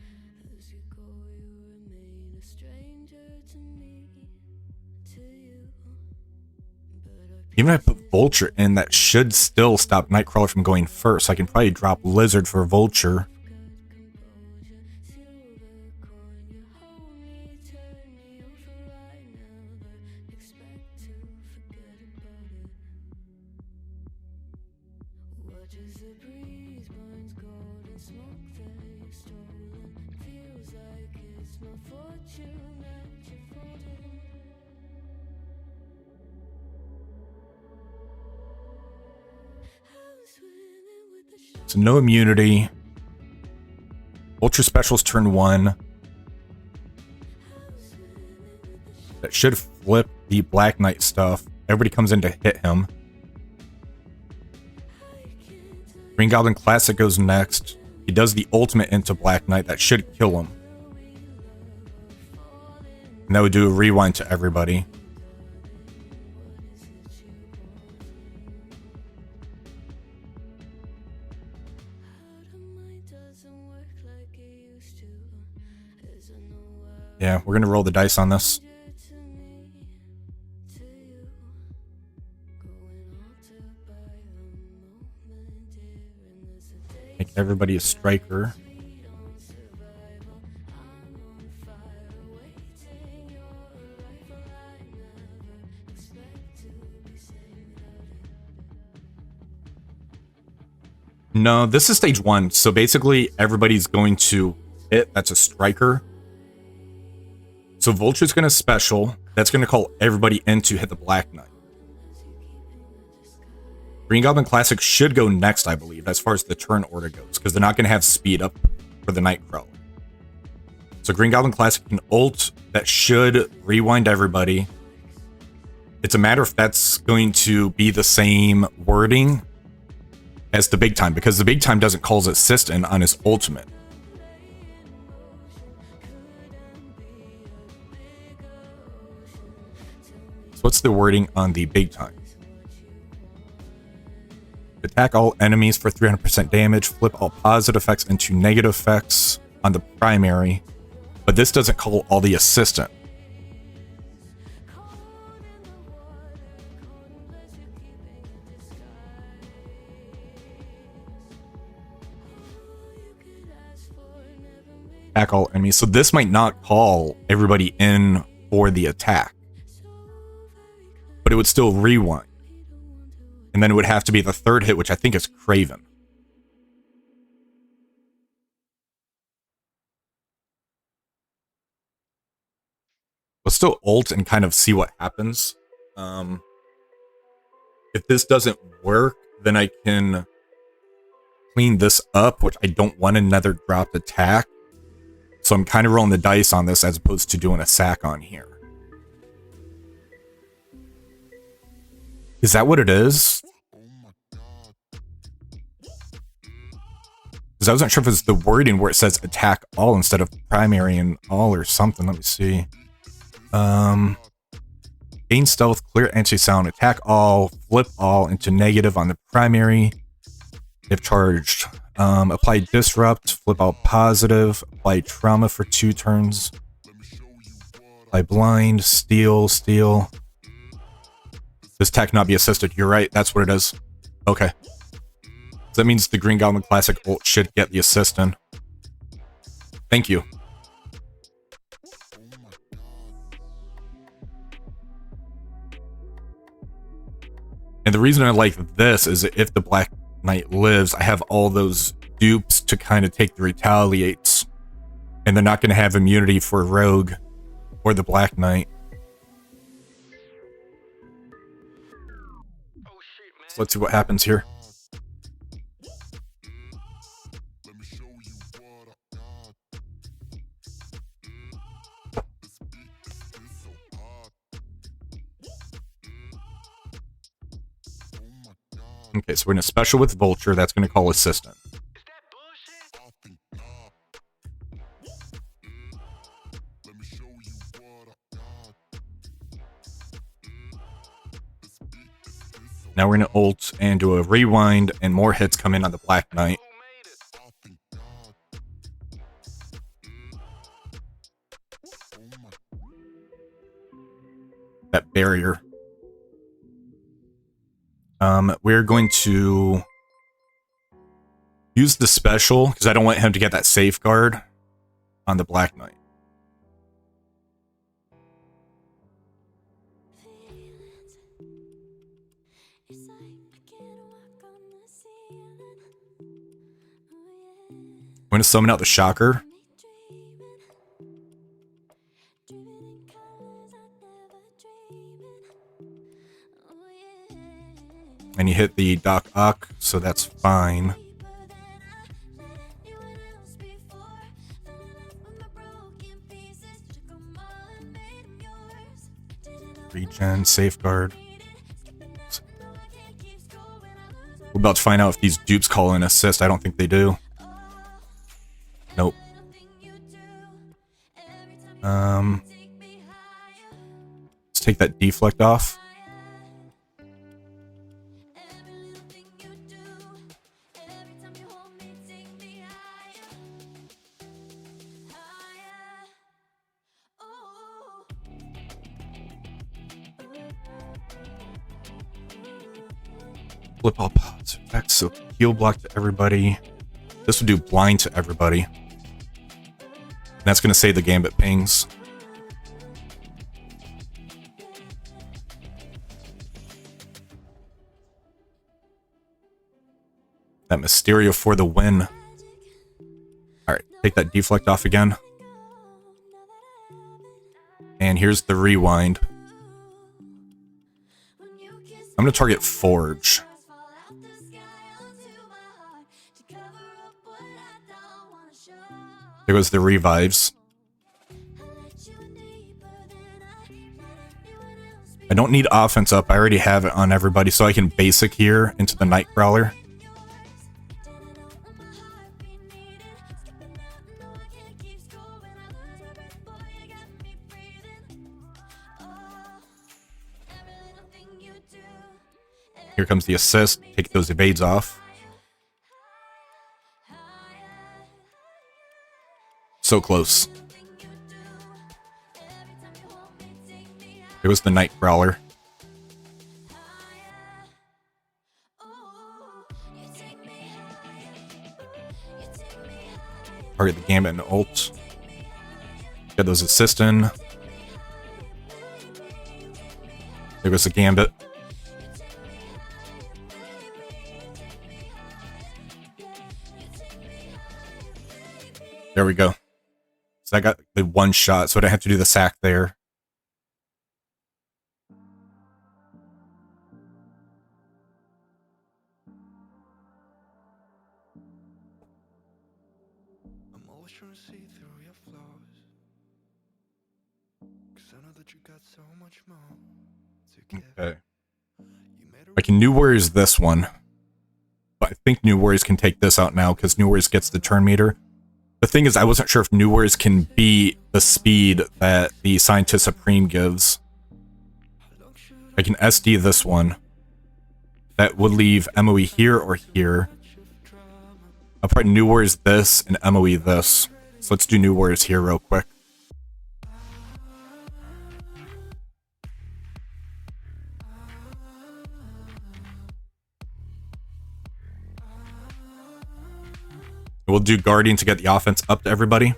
Even if I put Vulture in, that should still stop Nightcrawler from going first. So I can probably drop Lizard for Vulture. So no immunity. Ultra Specials turn 1. That should flip the Black Knight stuff. Everybody comes in to hit him. Green Goblin Classic goes next. He does the ultimate into Black Knight. That should kill him. And that would do a rewind to everybody. Yeah, we're gonna roll the dice on this. Make everybody a striker. No, this is stage 1. So basically everybody's going to hit. That's a striker. So Vulture's going to special. That's going to call everybody in to hit the Black Knight. Green Goblin Classic should go next, I believe, as far as the turn order goes, because they're not going to have speed up for the Nightcrawler. So Green Goblin Classic can ult. That should rewind everybody. It's a matter if that's going to be the same wording as the Big Time, because the Big Time doesn't call his assistant on his ultimate. What's the wording on the Big Time? Attack all enemies for 300% damage. Flip all positive effects into negative effects on the primary. But this doesn't call all the assistant. Attack all enemies. So this might not call everybody in for the attack. But it would still rewind. And then it would have to be the third hit, which I think is Craven. Let's still ult and kind of see what happens. If this doesn't work, then I can clean this up, which I don't want another dropped attack. So I'm kind of rolling the dice on this as opposed to doing a sack on here. Is that what it is? Because I wasn't sure if it's the wording where it says attack all instead of primary and all or something. Let me see. Gain stealth, clear anti-sound, attack all, flip all into negative on the primary. If charged. Apply disrupt, flip all positive, apply trauma for 2 turns. Apply blind, steal. This attack not be assisted. You're right, that's what it is. Okay. So that means the Green Goblin Classic ult should get the assistant. Thank you. And the reason I like this is if the Black Knight lives, I have all those dupes to kind of take the retaliates. And they're not going to have immunity for Rogue or the Black Knight. So let's see what happens here. Okay, so we're in a special with Vulture. That's going to call Assistant. Now we're going to ult and do a rewind, and more hits come in on the Black Knight. That barrier. We're going to use the special because I don't want him to get that safeguard on the Black Knight. I'm going to summon out the Shocker. And you hit the Doc Ock, so that's fine. Regen, safeguard. We're about to find out if these dupes call in assist. I don't think they do. Nope. Let's take that deflect off. Flip all pods effects, so heal block to everybody. This would do blind to everybody. And that's going to save the Gambit pings. That Mysterio for the win. Alright, take that deflect off again. And here's the rewind. I'm going to target Forge. There goes the revives. I don't need offense up. I already have it on everybody, so I can basic here into the Nightcrawler. Here comes the assist. Take those evades off. So close. It was the Night Crawler. Target the Gambit and ult. Get those assists in. There goes the Gambit. There we go. So I got the one shot, so I didn't have to do the sack there. I'm always trying to see through your flaws, 'cause I know that you got so much more to give. Okay. I can New Warriors this one. But I think New Warriors can take this out now, because New Warriors gets the turn meter. The thing is, I wasn't sure if New Warriors can beat the speed that the Scientist Supreme gives. I can SD this one. That would leave MOE here or here. I'll probably New Warriors this and MOE this. So let's do New Warriors here real quick. We'll do Guardian to get the offense up to everybody.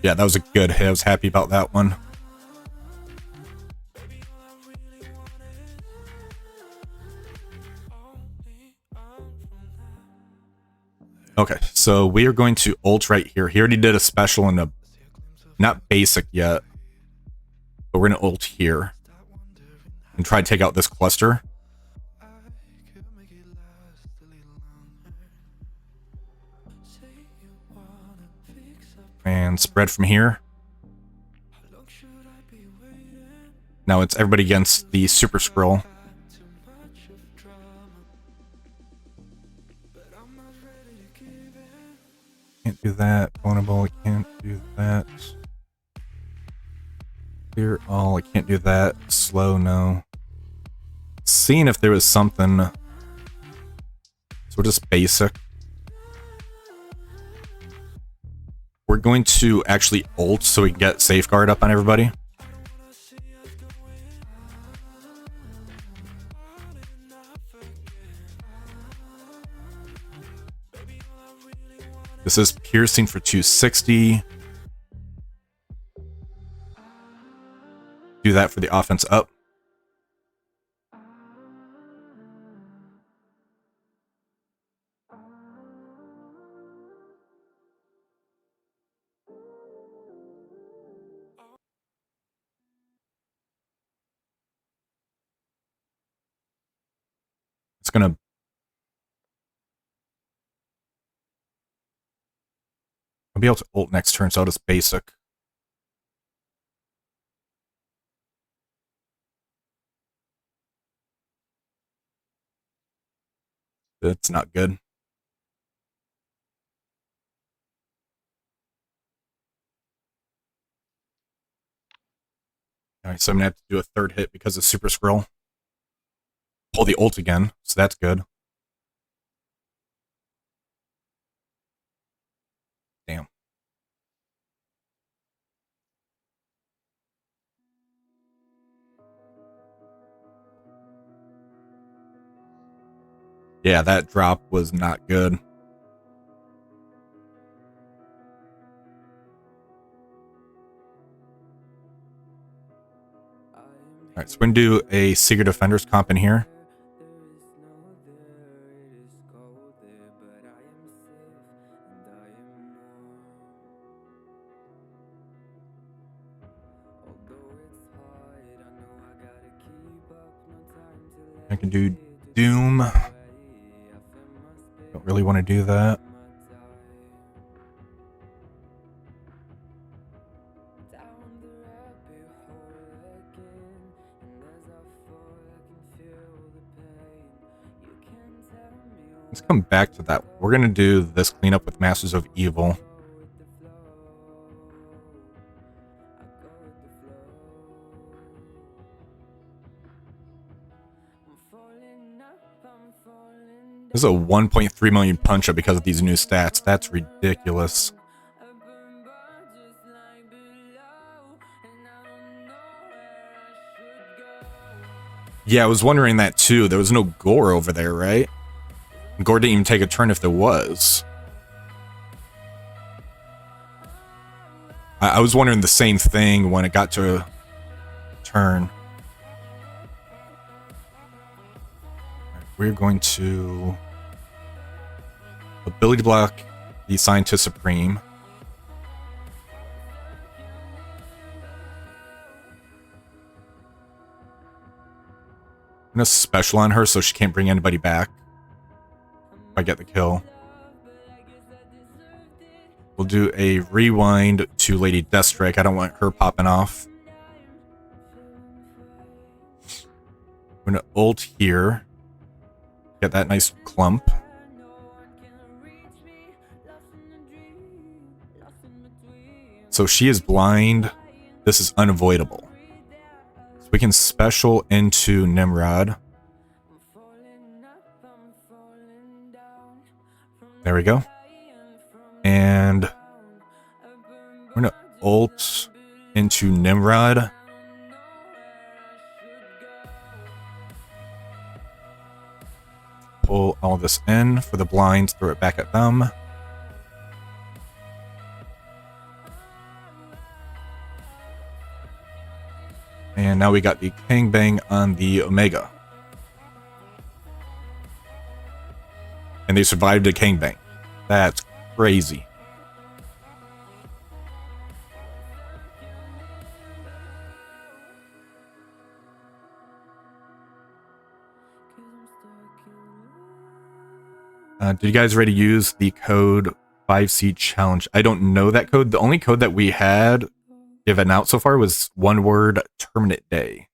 Yeah, that was a good hit. I was happy about that one. Okay, so we are going to ult right here. He already did a special and a... not basic yet. But we're going to ult here. And try to take out this cluster. And spread from here. Now it's everybody against the Super Scroll. Can't do that. Vulnerable, I can't do that. Clear all, I can't do that. Slow, no. Seeing if there was something. So we're just basic. We're going to actually ult so we can get safeguard up on everybody. This is piercing for 260. Do that for the offense up. It's gonna... I'll be able to ult next turn, so I'll just basic. That's not good. Alright, so I'm gonna have to do a third hit because of Super Scroll. Pull the ult again, so that's good. Damn. Yeah, that drop was not good. Alright, so we're gonna do a Secret Defenders comp in here. I can do Doom. Don't really want to do that. Let's come back to that. We're going to do this cleanup with Masters of Evil. This is a 1.3 million punch up because of these new stats. That's ridiculous. Yeah, I was wondering that too. There was no gore over there, right? Gore didn't even take a turn if there was. I was wondering the same thing when it got to a turn. We're going to ability block the Scientist Supreme. I'm gonna special on her so she can't bring anybody back. If I get the kill. We'll do a rewind to Lady Deathstrike. I don't want her popping off. I'm gonna ult here. Get that nice clump. So she is blind. This is unavoidable. So we can special into Nimrod. There we go. And we're gonna ult into Nimrod. Pull all this in for the blinds, throw it back at them. And now we got the Gangbang on the Omega. And they survived a Gangbang. That's crazy. Did you guys already use the code 5C challenge? I don't know that code. The only code that we had given out so far was one word terminate day.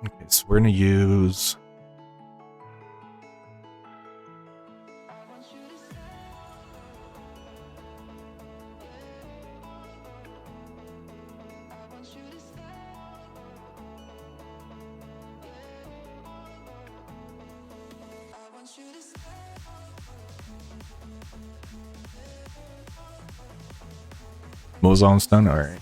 Okay, so we're going to use... Mozon's done? Alright.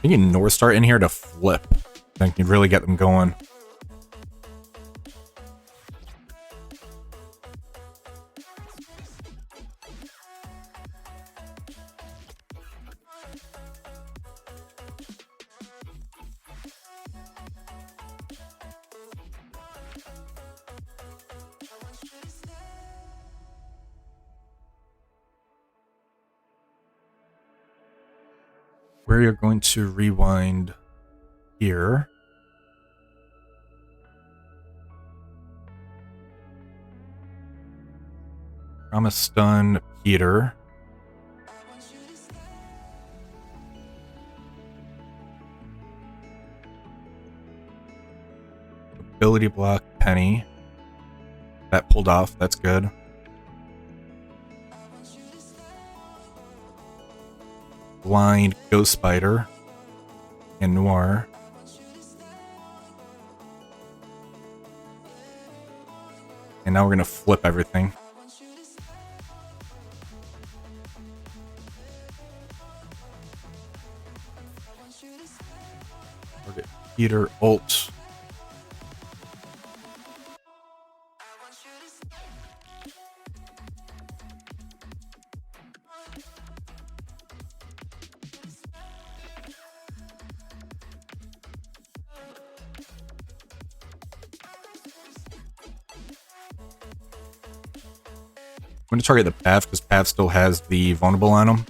You need North Star in here to flip. Then you can really get them going. We're going to rewind here. Promise stun Peter. Ability block Penny. That pulled off, that's good. Blind Ghost Spider and Noir. And now we're going to flip everything. Target Peter ult. I'm going to target the Path because Path still has the vulnerable on him.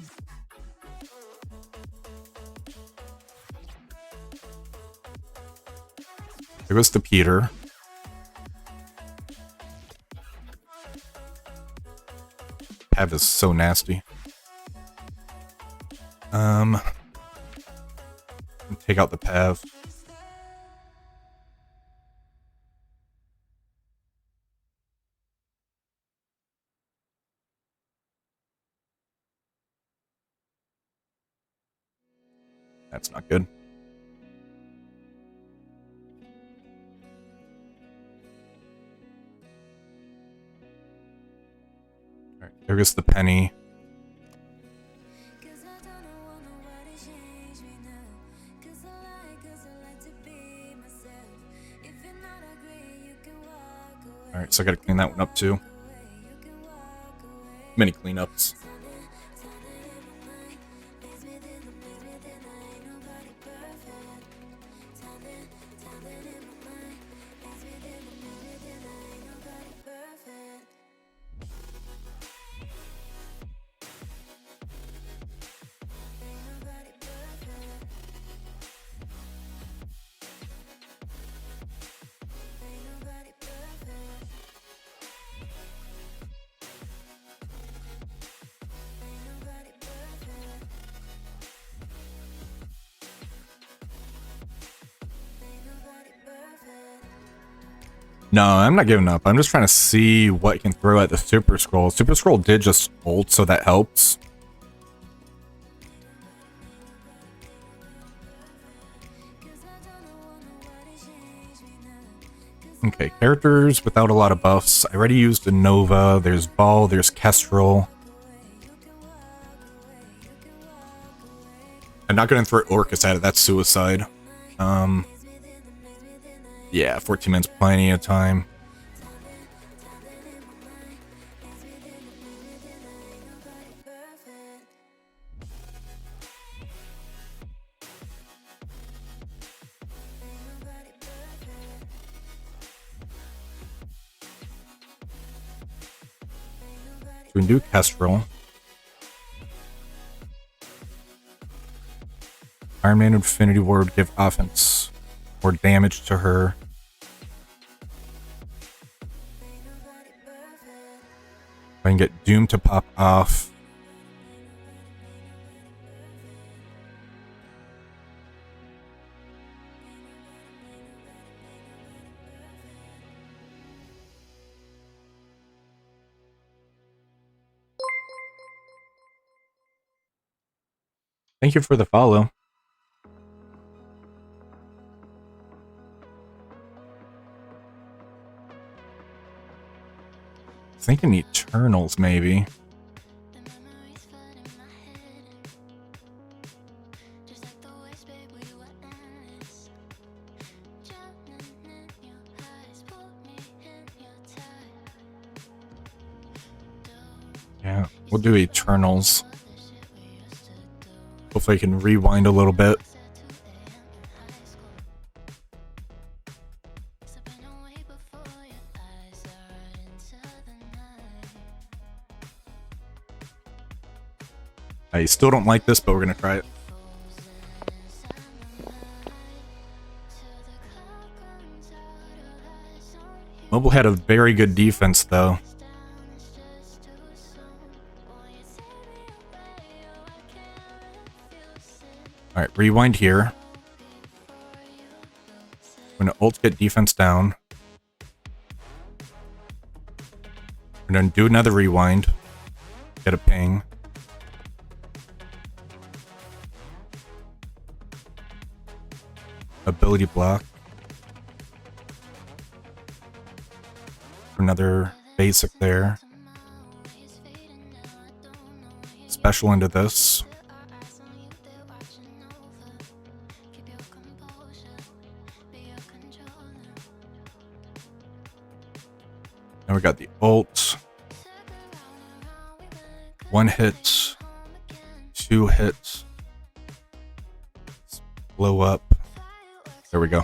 There goes the Peter. Pav is so nasty. Take out the Pav. That's not good. Alright, there goes the penny. Alright, so I gotta clean that one up too. Many cleanups. No, I'm not giving up. I'm just trying to see what I can throw at the Super Scroll. Super Scroll did just ult, so that helps. Okay, characters without a lot of buffs. I already used a Nova. There's Ball, there's Kestrel. I'm not going to throw Orcus at it. That's suicide. Yeah, 14 minutes, plenty of time. So we can do Kestrel. Iron Man Infinity War would give offense or damage to her. I can get Doom to pop off. Thank you for the follow. Thinking Eternals, maybe. Yeah, we'll do Eternals. Hopefully I can rewind a little bit. I still don't like this, but we're gonna try it. Mobile had a very good defense, though. Alright, rewind here. We're gonna ult get defense down. We're gonna do another rewind. Get a ping. Ability block. Another basic there. Special into this. Now we got the ult. 1 hit. 2 hits. Blow up. There we go.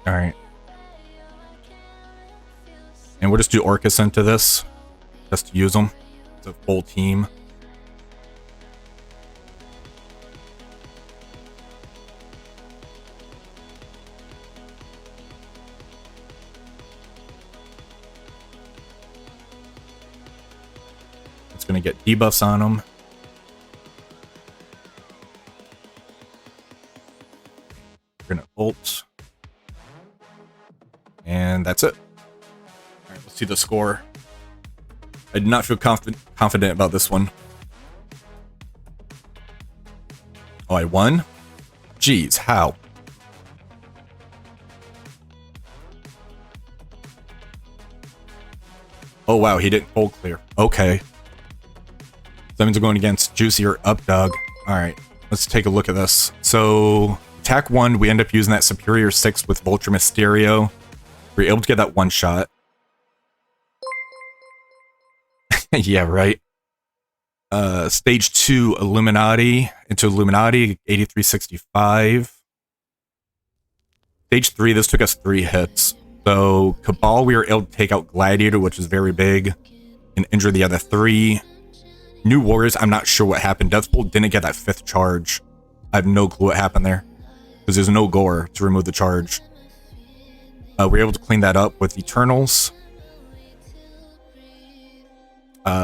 Alright. And we'll just do Orcus into this. Just to use them. It's a full team. It's going to get debuffs on them. We're going to ult. And that's it. All right, let's see the score. I did not feel confident about this one. Oh, I won? Jeez, how? Oh, wow, he didn't full clear. Okay. That means we're going against Juicy or Updog. All right, let's take a look at this. So, attack 1, we end up using that Superior 6 with Vulture Mysterio. We're able to get that one shot. Yeah, right. Stage 2, Illuminati into Illuminati, 8365. Stage 3, this took us 3 hits. So, Cabal, we were able to take out Gladiator, which is very big, and injure the other 3. New Warriors, I'm not sure what happened. Deathbolt didn't get that 5th charge. I have no clue what happened there, because there's no gore to remove the charge. We were able to clean that up with Eternals.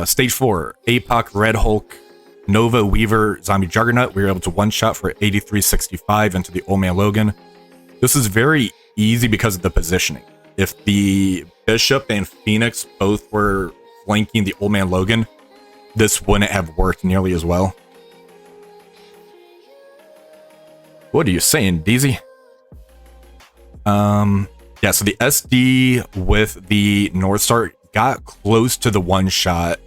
Stage 4, APOC, Red Hulk, Nova, Weaver, Zombie Juggernaut. We were able to one-shot for 8365 into the Old Man Logan. This is very easy because of the positioning. If the Bishop and Phoenix both were flanking the Old Man Logan, this wouldn't have worked nearly as well. What are you saying, DZ? Yeah, so the SD with the North Star got close to the one shot.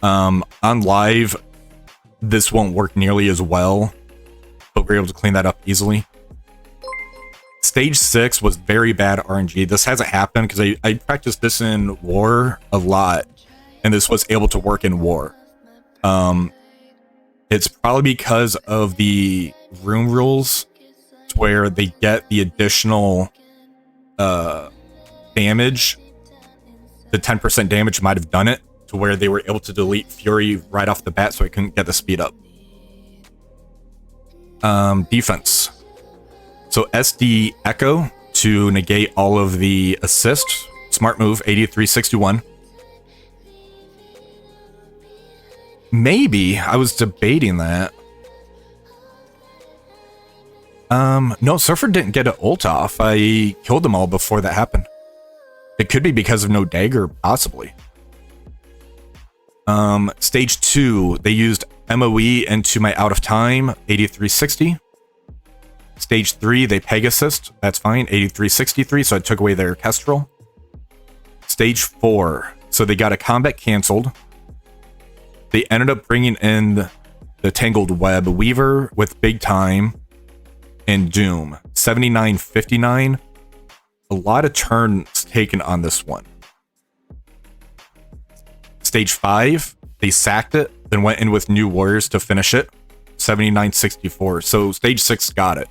On live, this won't work nearly as well, but we're able to clean that up easily. Stage 6 was very bad RNG. This hasn't happened because I practiced this in War a lot, and this was able to work in War. It's probably because of the room rules, where they get the additional damage. The 10% damage might have done it, to where they were able to delete Fury right off the bat, so it couldn't get the speed up. Defense. So SD Echo to negate all of the assists. Smart move, 8361. Maybe, I was debating that. No, Surfer didn't get an ult off. I killed them all before that happened. It could be because of no dagger, possibly. Stage 2, they used MOE into my out of time, 8360. Stage 3, they Pegasus, that's fine, 8363, so I took away their Kestrel. Stage 4, so they got a combat canceled. They ended up bringing in the Tangled Web Weaver with Big Time and Doom, 7959. A lot of turns taken on this one. Stage 5, they sacked it, then went in with New Warriors to finish it, 7964. So Stage 6 got it.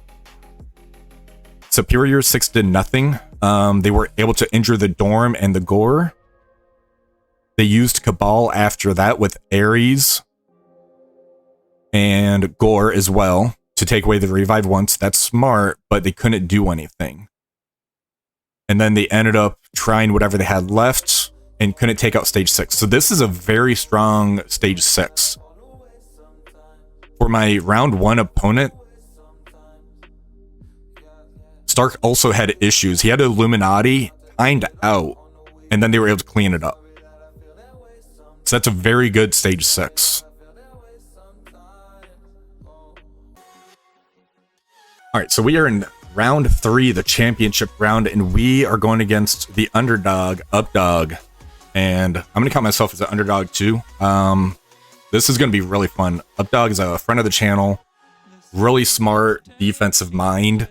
Superior 6 did nothing. They were able to injure the Dorm and the Gore. They used Cabal after that with Ares and Gore as well to take away the revive once. That's smart, but they couldn't do anything. And then they ended up trying whatever they had left and couldn't take out Stage 6. So this is a very strong Stage 6. For my round 1 opponent, Stark also had issues. He had Illuminati timed out, and then they were able to clean it up. So that's a very good Stage 6. Alright, so we are in round 3, the championship round, and we are going against the underdog, Updog. And I'm going to count myself as an underdog too. This is going to be really fun. Updog is a friend of the channel. Really smart defensive mind.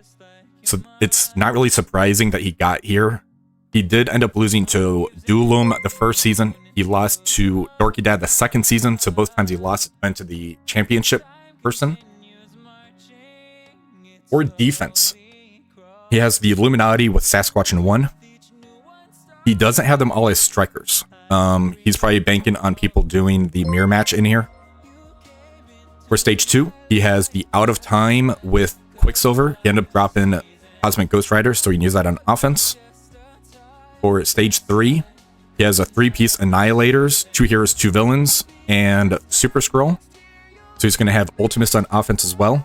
So it's not really surprising that he got here. He did end up losing to Doolum the first season. He lost to Dorky Dad the second season. So both times he lost went to the championship person. For defense, he has the Illuminati with Sasquatch in 1. He doesn't have them all as strikers. He's probably banking on people doing the mirror match in here. For stage 2, he has the Out of Time with Quicksilver. He ended up dropping Cosmic Ghost Rider, so he can use that on offense. For stage 3, he has a 3-piece Annihilators, 2 heroes, 2 villains, and Super Scroll. So he's going to have Ultimates on offense as well.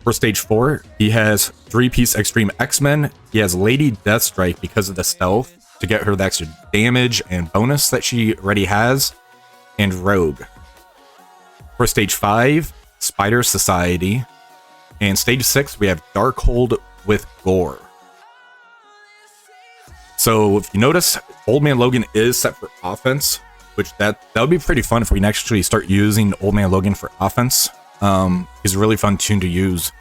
For stage 4, he has 3-piece Extreme X-Men. He has Lady Deathstrike because of the stealth to get her the extra damage and bonus that she already has, and Rogue. For stage 5, Spider Society. And stage 6, we have Darkhold with Gore. So if you notice, Old Man Logan is set for offense, which that would be pretty fun if we can actually start using Old Man Logan for offense. He's a really fun tune to use.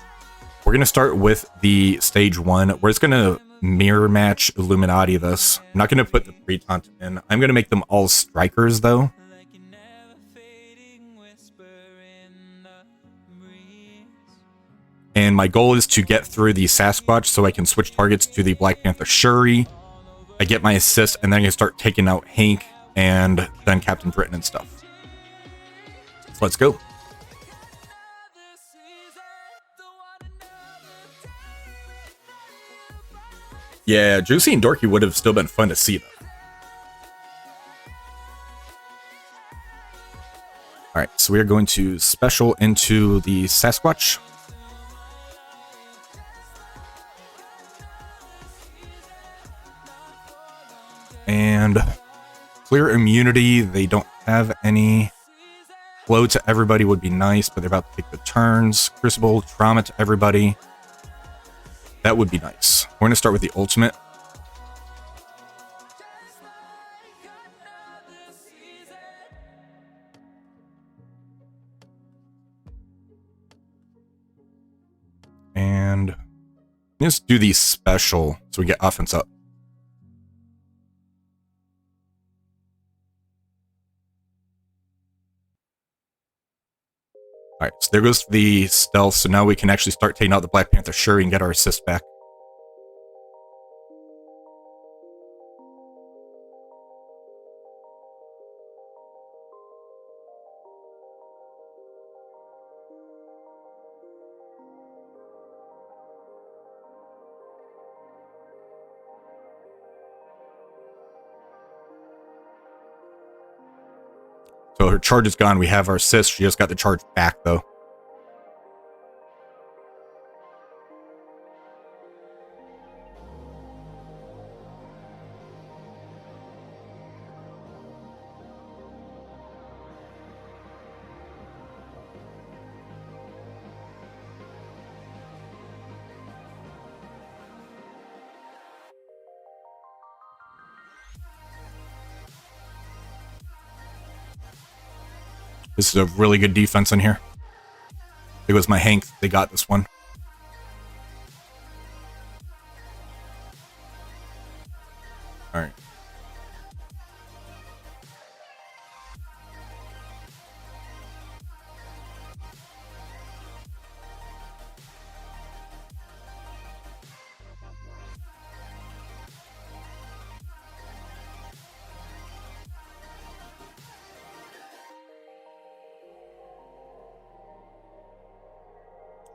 We're going to start with the stage 1. We're just going to mirror match Illuminati this. I'm not going to put the pre-taunt in. I'm going to make them all strikers though. And my goal is to get through the Sasquatch so I can switch targets to the Black Panther Shuri. I get my assist, and then I can start taking out Hank and then Captain Britain and stuff. So let's go. Yeah, Juicy and Dorky would have still been fun to see though. Alright, so we are going to special into the Sasquatch. And clear immunity, they don't have any. Flow to everybody would be nice, but they're about to take the turns. Crucible, trauma to everybody. That would be nice. We're going to start with the ultimate. And let's do the special so we get offense up. Alright, so there goes the stealth, so now we can actually start taking out the Black Panther Shuri and get our assist back. So her charge is gone. We have our assist. She just got the charge back, though. This is a really good defense in here. It was my Hank. They got this one. All right.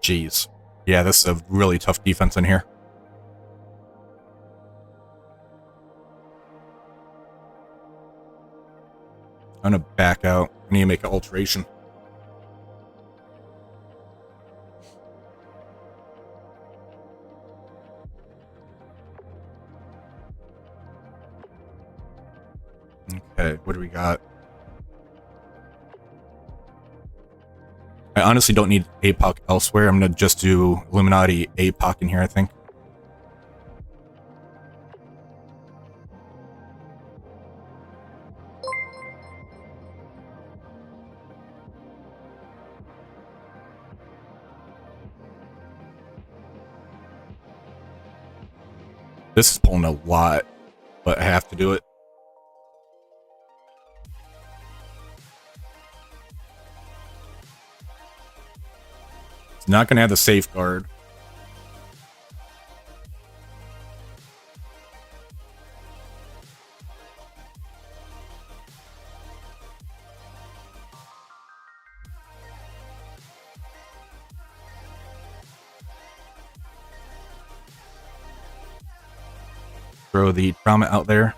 Jeez. Yeah, this is a really tough defense in here. I'm gonna back out. I need to make an alteration. Okay, what do we got? I honestly don't need APOC elsewhere. I'm gonna just do Illuminati APOC in here, I think. This is pulling a lot, but I have to do it. It's not going to have the safeguard. Throw the trauma out there.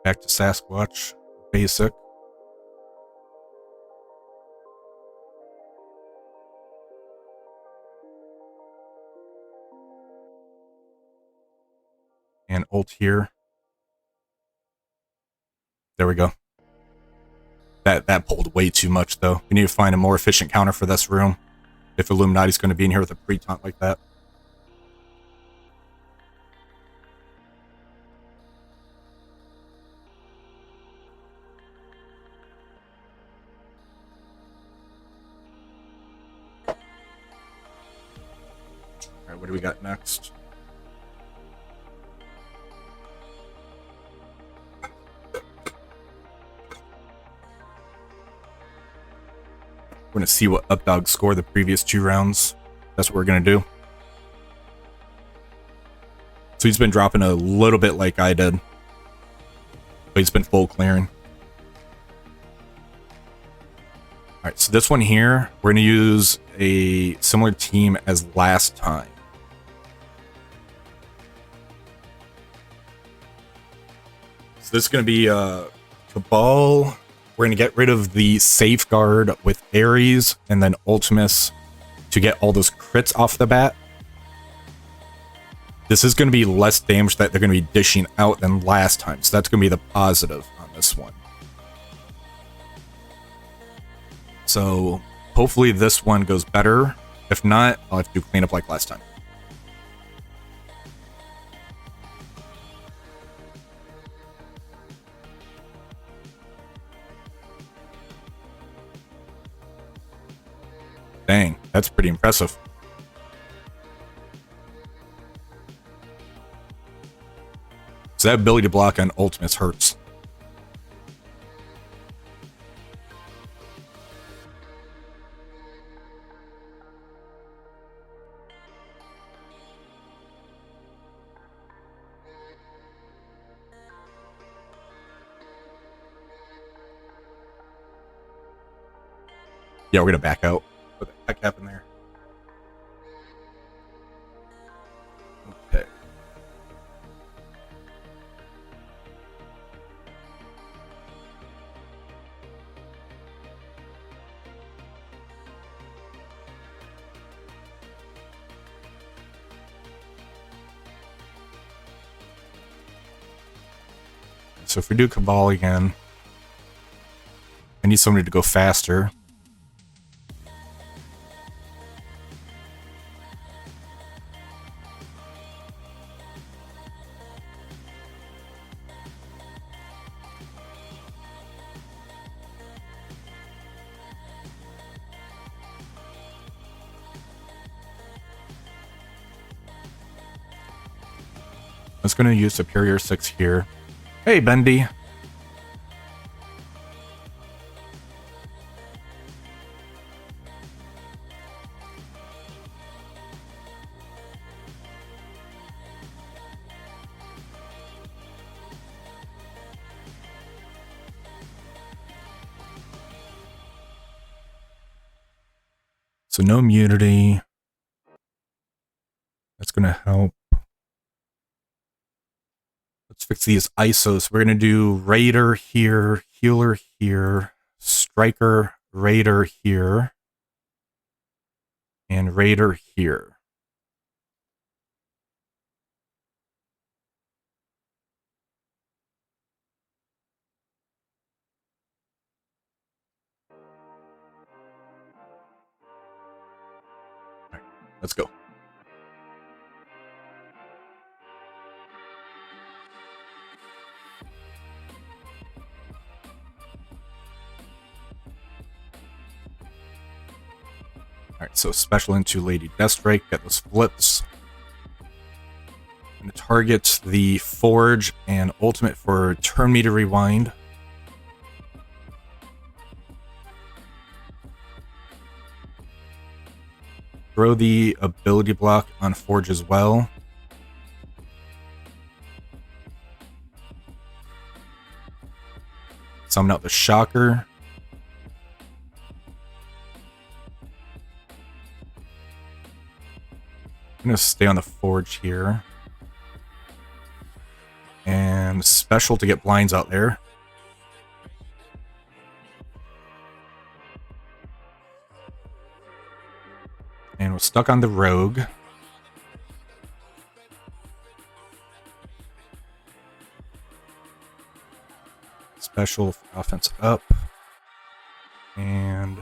Back to Sasquatch. Basic. And ult here. There we go. That pulled way too much, though. We need to find a more efficient counter for this room. If Illuminati's going to be in here with a pre-taunt like that. Alright, what do we got next? We're going to see what Updog scored the previous 2 rounds. That's what we're going to do. So he's been dropping a little bit like I did. But he's been full clearing. Alright, so this one here, we're going to use a similar team as last time. So this is going to be Cabal. We're going to get rid of the Safeguard with Ares and then Ultimus to get all those crits off the bat. This is going to be less damage that they're going to be dishing out than last time. So that's going to be the positive on this one. So hopefully this one goes better. If not, I'll have to do cleanup like last time. Dang, that's pretty impressive. So that ability to block on Ultimus hurts. Yeah, we're gonna back out. What the heck happened there? Okay. So if we do Cabal again, I need somebody to go faster. I was going to use Superior 6 here. Hey, Bendy. So no immunity. That's going to help. Let's fix these ISOs. We're going to do Raider here, Healer here, Striker, Raider here, and Raider here. All right, let's go. Alright, so special into Lady Deathstrike, get those flips. I'm going to target the Forge and Ultimate for Turn Me to Rewind. Throw the ability block on Forge as well. Summon out the Shocker. I'm going to stay on the Forge here. And special to get blinds out there. And we're stuck on the Rogue. Special offense up. And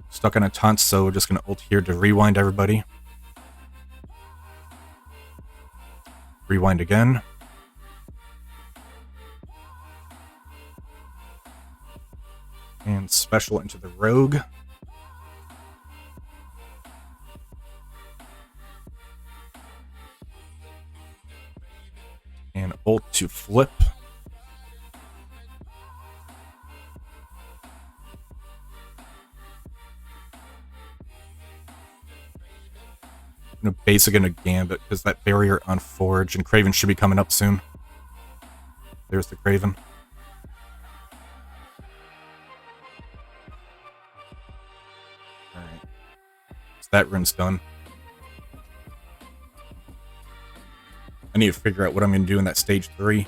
stuck on a taunt, so we're just going to ult here to rewind everybody. Rewind again. And special into the Rogue. And ult to flip. I'm gonna basic into Gambit because that barrier on Forge, and Kraven should be coming up soon. There's the Kraven. Alright. So that run's done. I need to figure out what I'm gonna do in that stage 3.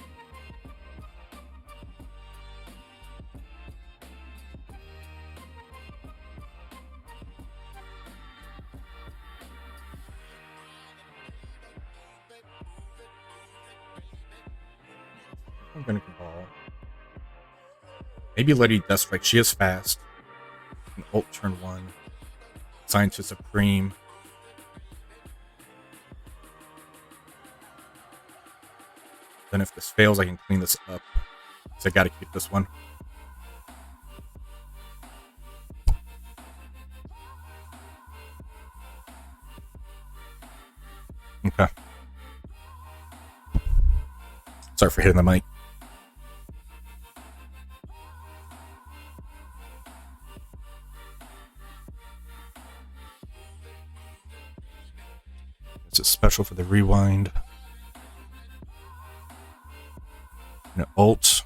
I'm gonna Cabal. Maybe Lady Deathstrike. She is fast. An ult turn 1. Sign to Supreme. Then if this fails, I can clean this up. So I gotta keep this one. Okay. Sorry for hitting the mic. It's a special for the rewind. And an ult.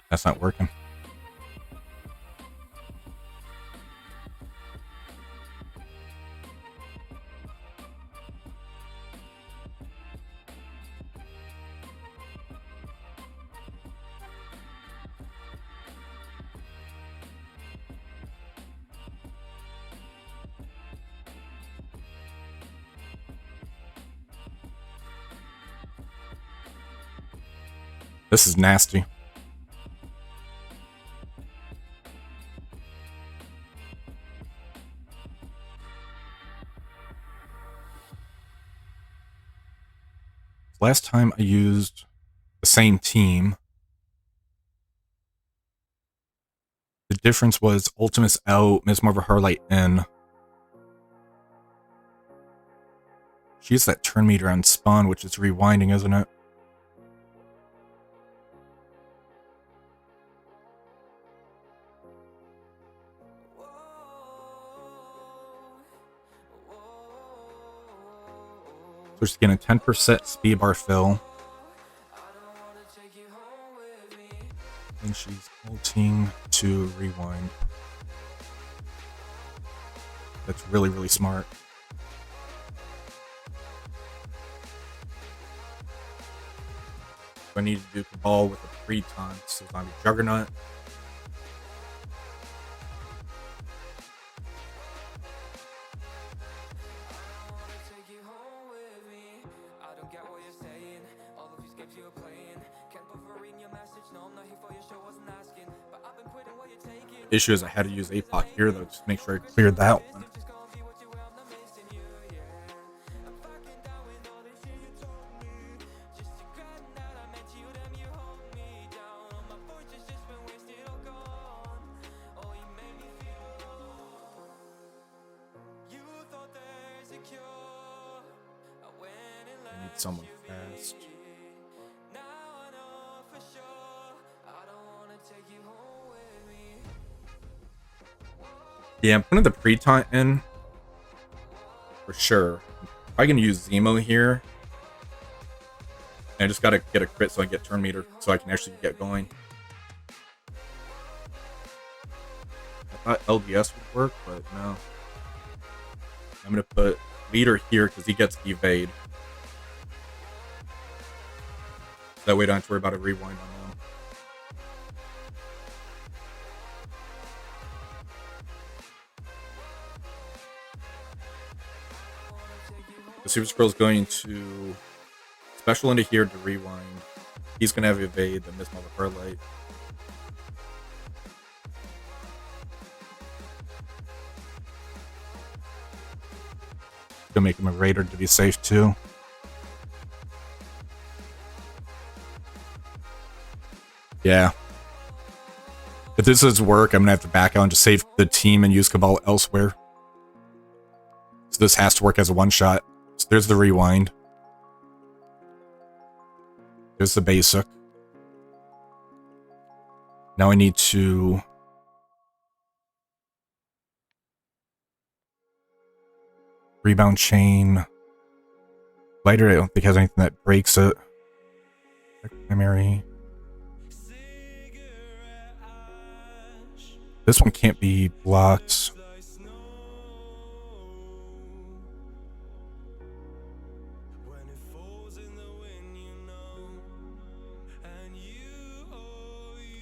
That's not working. This is nasty. Last time I used the same team. The difference was Ultimus out, Miss Marvel Harlight in. She used that turn meter on spawn, which is rewinding, isn't it? So she's getting a 10% speed bar fill. And she's ulting to rewind. That's really, really smart. I need to do Cabal with a pre-taunt, so Zombie Juggernaut. Issue is I had to use APOC here though, just to make sure I cleared that one. I need someone fast. Yeah, I'm putting the pre-taunt in for sure. I'm probably gonna use Zemo here. And I just gotta get a crit so I can get turn meter so I can actually get going. I thought LDS would work, but no. I'm gonna put leader here because he gets evade. That way I don't have to worry about a rewind on them. The Super Scroll's going to special into here to rewind. He's gonna have evade, then miss multiplier light. Gonna make him a raider to be safe too. Yeah. If this does work, I'm gonna have to back out and just save the team and use Cabal elsewhere. So this has to work as a one-shot. So there's the rewind. There's the basic. Now I need to rebound chain. Lighter, I don't think has anything that breaks it. Primary. This one can't be blocked.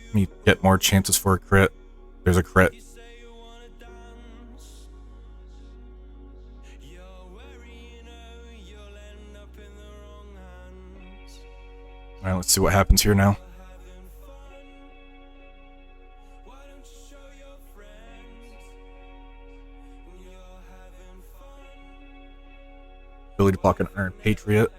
Let me get more chances for a crit. There's a crit. Alright, let's see what happens here now. Ability to block an Iron Patriot.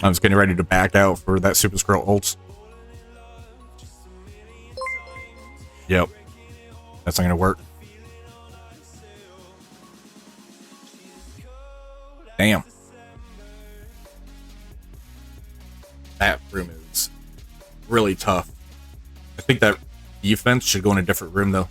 I was getting ready to back out for that Super Scroll ult. Yep. That's not gonna work. Damn. That room is really tough. I think that defense should go in a different room though.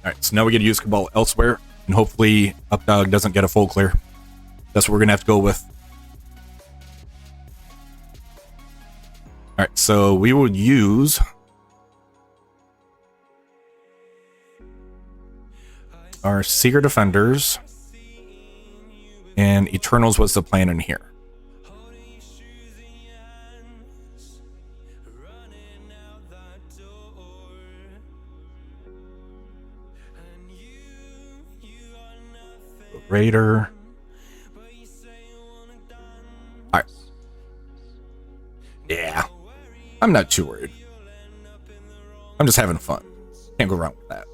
Alright, so now we get to use Cabal elsewhere, and hopefully Updog doesn't get a full clear. That's what we're gonna have to go with. Alright, so we will use our Seeker Defenders, and Eternals was the plan in here. Raider. Alright. Yeah. I'm not too worried. I'm just having fun. Can't go wrong with that.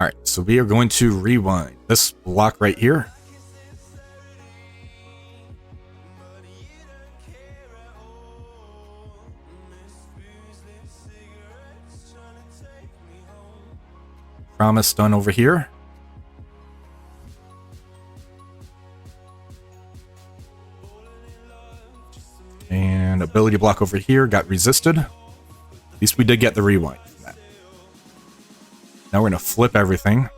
Alright, so we are going to rewind this block right here. Promise done over here. And ability block over here got resisted. At least we did get the rewind from that. Now we're going to flip everything.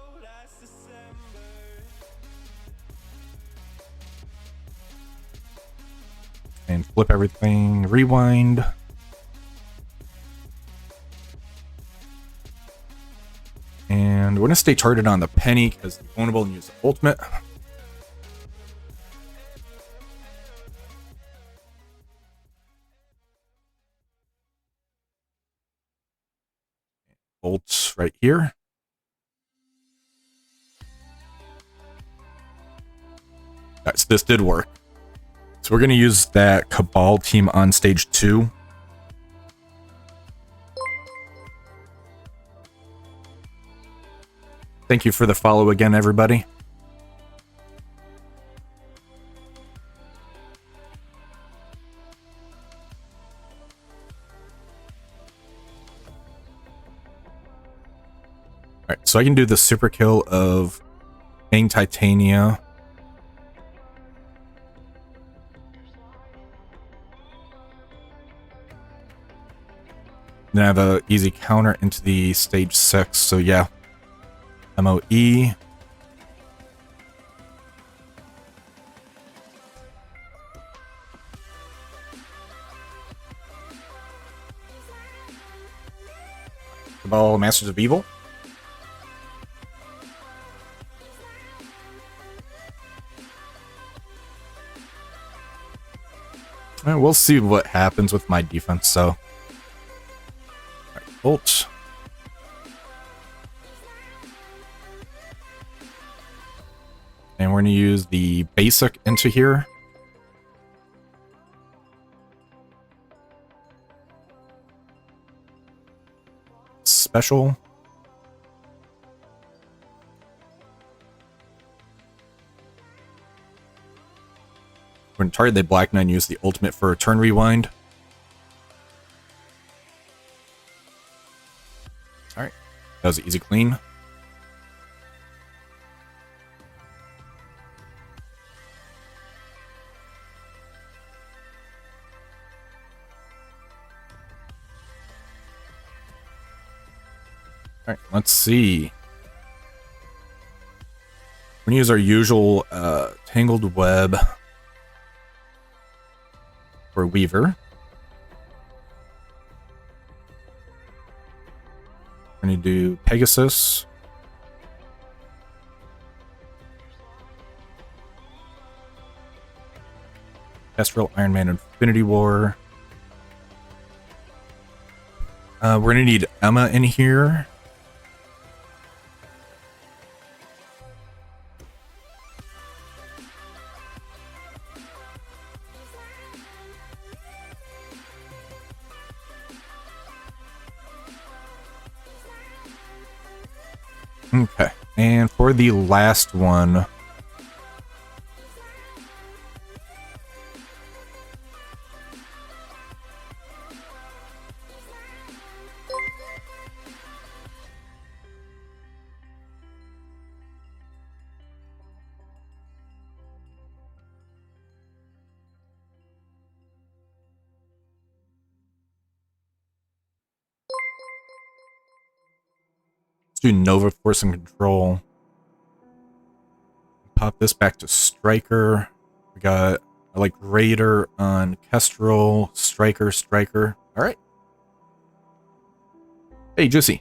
And flip everything, rewind. And we're going to stay targeted on the penny because he's vulnerable and use the ultimate. Bolts right here. Right, so this did work. So we're going to use that Cabal team on stage 2. Thank you for the follow again, everybody. Alright, so I can do the super kill of King Titania. Then I have a easy counter into the stage 6, so yeah. MOE. Cabal Masters of Evil. We'll see what happens with my defense, so. Alright, ult. And we're going to use the basic into here. Special. We're going to target the Black Knight and use the ultimate for a turn rewind. Alright, that was an easy clean. Alright, let's see. We're going to use our usual Tangled Web for Weaver. We're going to do Pegasus. Kestrel, Iron Man, Infinity War. We're going to need Emma in here. Okay, and for the last one, let's do Nova Force and Control. Pop this back to Striker. We got, I like Raider on Kestrel, Striker. All right. Hey, Juicy.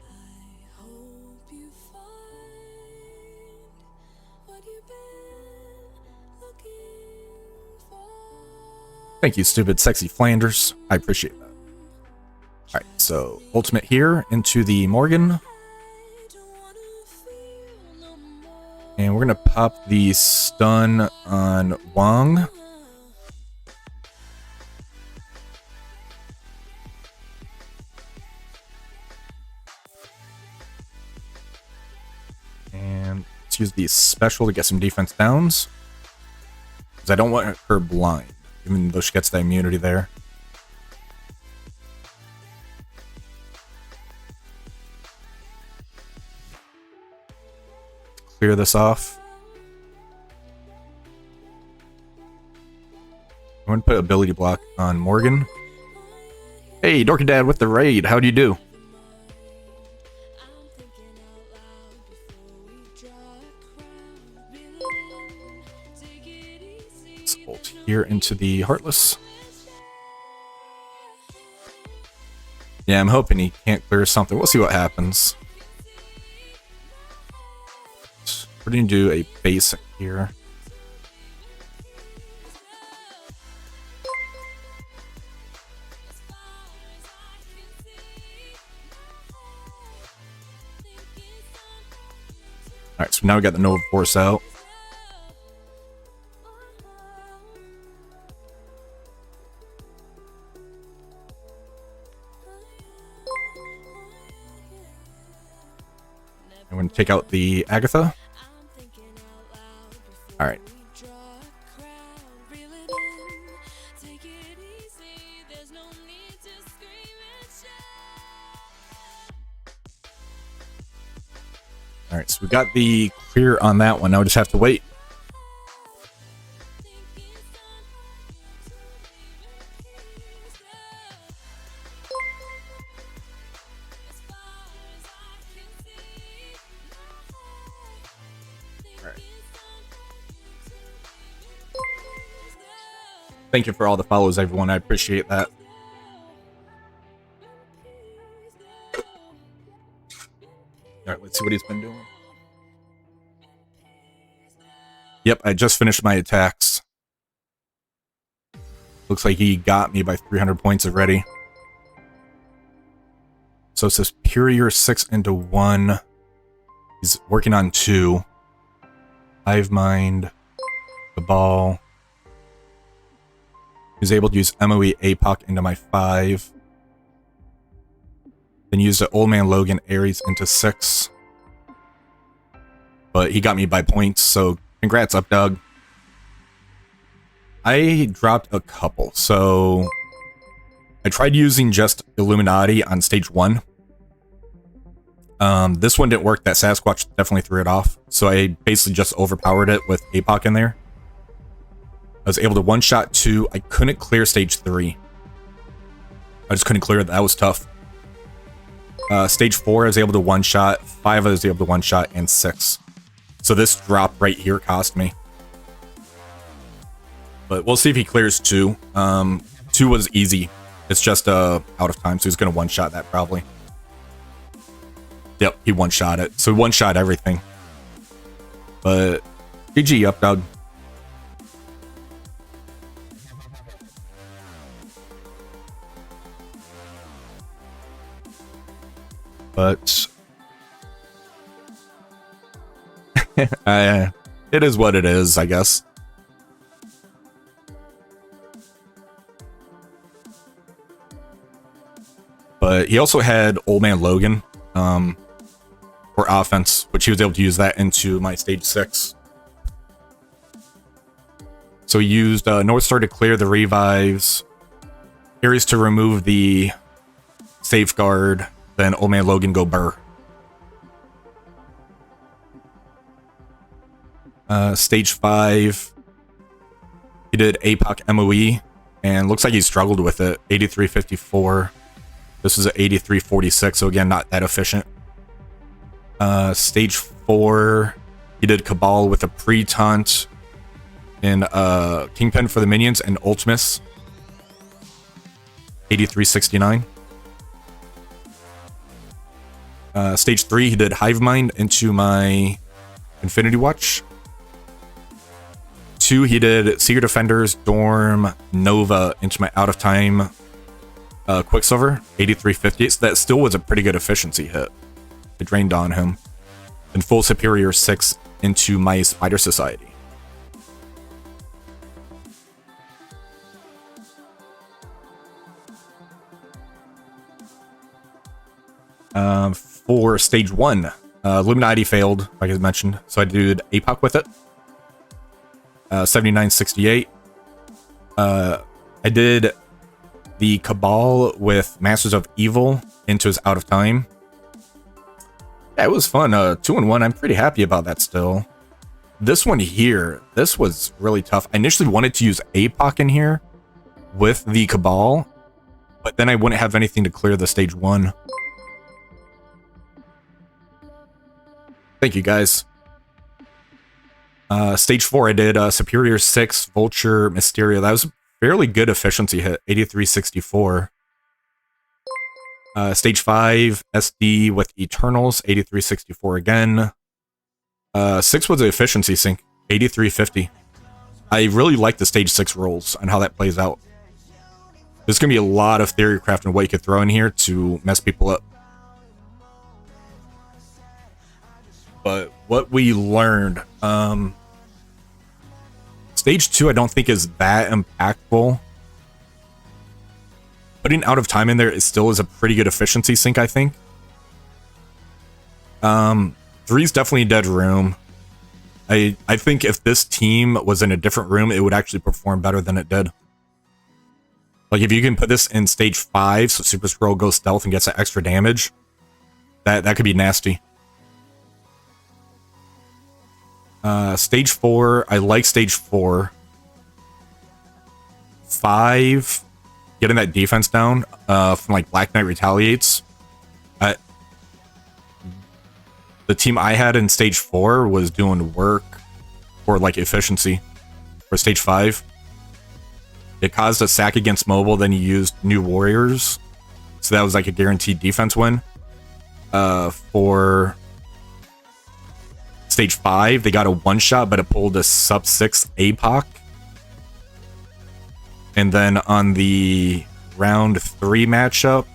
Thank you, stupid sexy Flanders. I appreciate that. All right, so ultimate here into the Morgan. And we're going to pop the stun on Wong. And let's use the special to get some defense downs. Because I don't want her blind, even though she gets the immunity there. Clear this off. I'm going to put ability block on Morgan. Hey, Dorky Dad with the raid. How do you do? Let's ult here into the Heartless. Yeah, I'm hoping he can't clear something. We'll see what happens. We're going to do a basic here. Alright, so now we got the Nova Force out. I'm going to take out the Agatha. All right. All right, so we got the clear on that one. Now we just have to wait. Thank you for all the follows, everyone. I appreciate that. All right, let's see what he's been doing. Yep, I just finished my attacks. Looks like he got me by 300 points already. So it says Superior 6 into 1. He's working on 2. Hive Mind. The ball. He's able to use MOE APOC into my 5. Then use the Old Man Logan Ares into 6. But he got me by points, so congrats, Up Doug. I dropped a couple, so I tried using just Illuminati on stage 1. This one didn't work. That Sasquatch definitely threw it off, so I basically just overpowered it with APOC in there. I was able to one-shot 2. I couldn't clear stage 3. I just couldn't clear it. That was tough. Stage 4, I was able to one-shot. 5, I was able to one-shot, and 6. So this drop right here cost me. But we'll see if he clears 2. 2 was easy. It's just out of time, so he's going to one-shot that probably. Yep, he one-shot it. So he one-shot everything. But GG, Up Dog. But it is what it is, I guess. But he also had Old Man Logan for offense, which he was able to use that into my stage 6. So he used North Star to clear the revives, Ares to remove the safeguard, then Old Man Logan go burr. Stage 5, he did APOC MOE, and looks like he struggled with it. 8354. This was at 8346, so again, not that efficient. Stage 4, he did Cabal with a pre-taunt and Kingpin for the minions and Ultimus. 8369. Stage 3, he did Hive Mind into my Infinity Watch. 2, he did Secret Defenders, Dorm, Nova into my Out of Time Quicksilver, 8350. So that still was a pretty good efficiency hit. It drained on him. And full Superior 6 into my Spider Society. For stage 1, Illuminati failed, like I mentioned, so I did APOC with it. 7968. I did the Cabal with Masters of Evil into his Out of Time. Yeah, it was fun. 2-1. I'm pretty happy about that still. This one here, this was really tough. I initially wanted to use APOC in here with the Cabal, but then I wouldn't have anything to clear the stage 1. Thank you, guys. Stage 4, I did Superior 6, Vulture, Mysterio. That was a fairly good efficiency hit, 8364. Stage 5, SD with Eternals, 8364 again. 6 was the efficiency sync, 8350. I really like the stage 6 rolls and how that plays out. There's going to be a lot of Theorycraft and what you could throw in here to mess people up. But what we learned, stage 2 I don't think is that impactful. Putting Out of Time in there, it still is a pretty good efficiency sync, I think. 3's definitely a dead room. I think if this team was in a different room, it would actually perform better than it did. Like, if you can put this in stage 5, so Super Scroll goes stealth and gets that extra damage, that could be nasty. Stage 4, I like stage 4. 5, getting that defense down from like Black Knight Retaliates. The team I had in stage 4 was doing work for like efficiency for stage 5. It caused a sack against mobile, then you used new warriors. So that was like a guaranteed defense win. For stage 5, they got a one-shot, but it pulled a sub 6 APOC. And then on the round 3 matchup,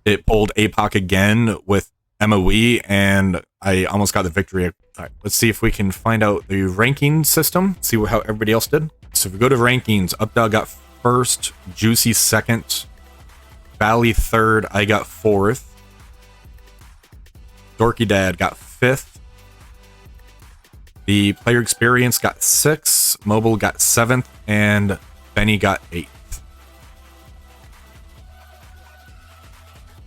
it pulled APOC again with MOE, and I almost got the victory. All right, let's see if we can find out the ranking system, see how everybody else did. So if we go to rankings, Updog got first, Juicy second, Valley third, I got fourth, Dorky Dad got fifth, the player experience got 6th, Mobile got 7th, and Benny got 8th.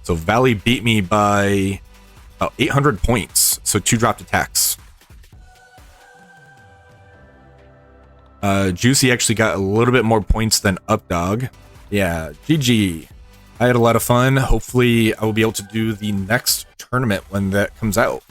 So Valley beat me by about 800 points, so 2 dropped attacks. Juicy actually got a little bit more points than Updog. Yeah, GG. I had a lot of fun. Hopefully I will be able to do the next tournament when that comes out.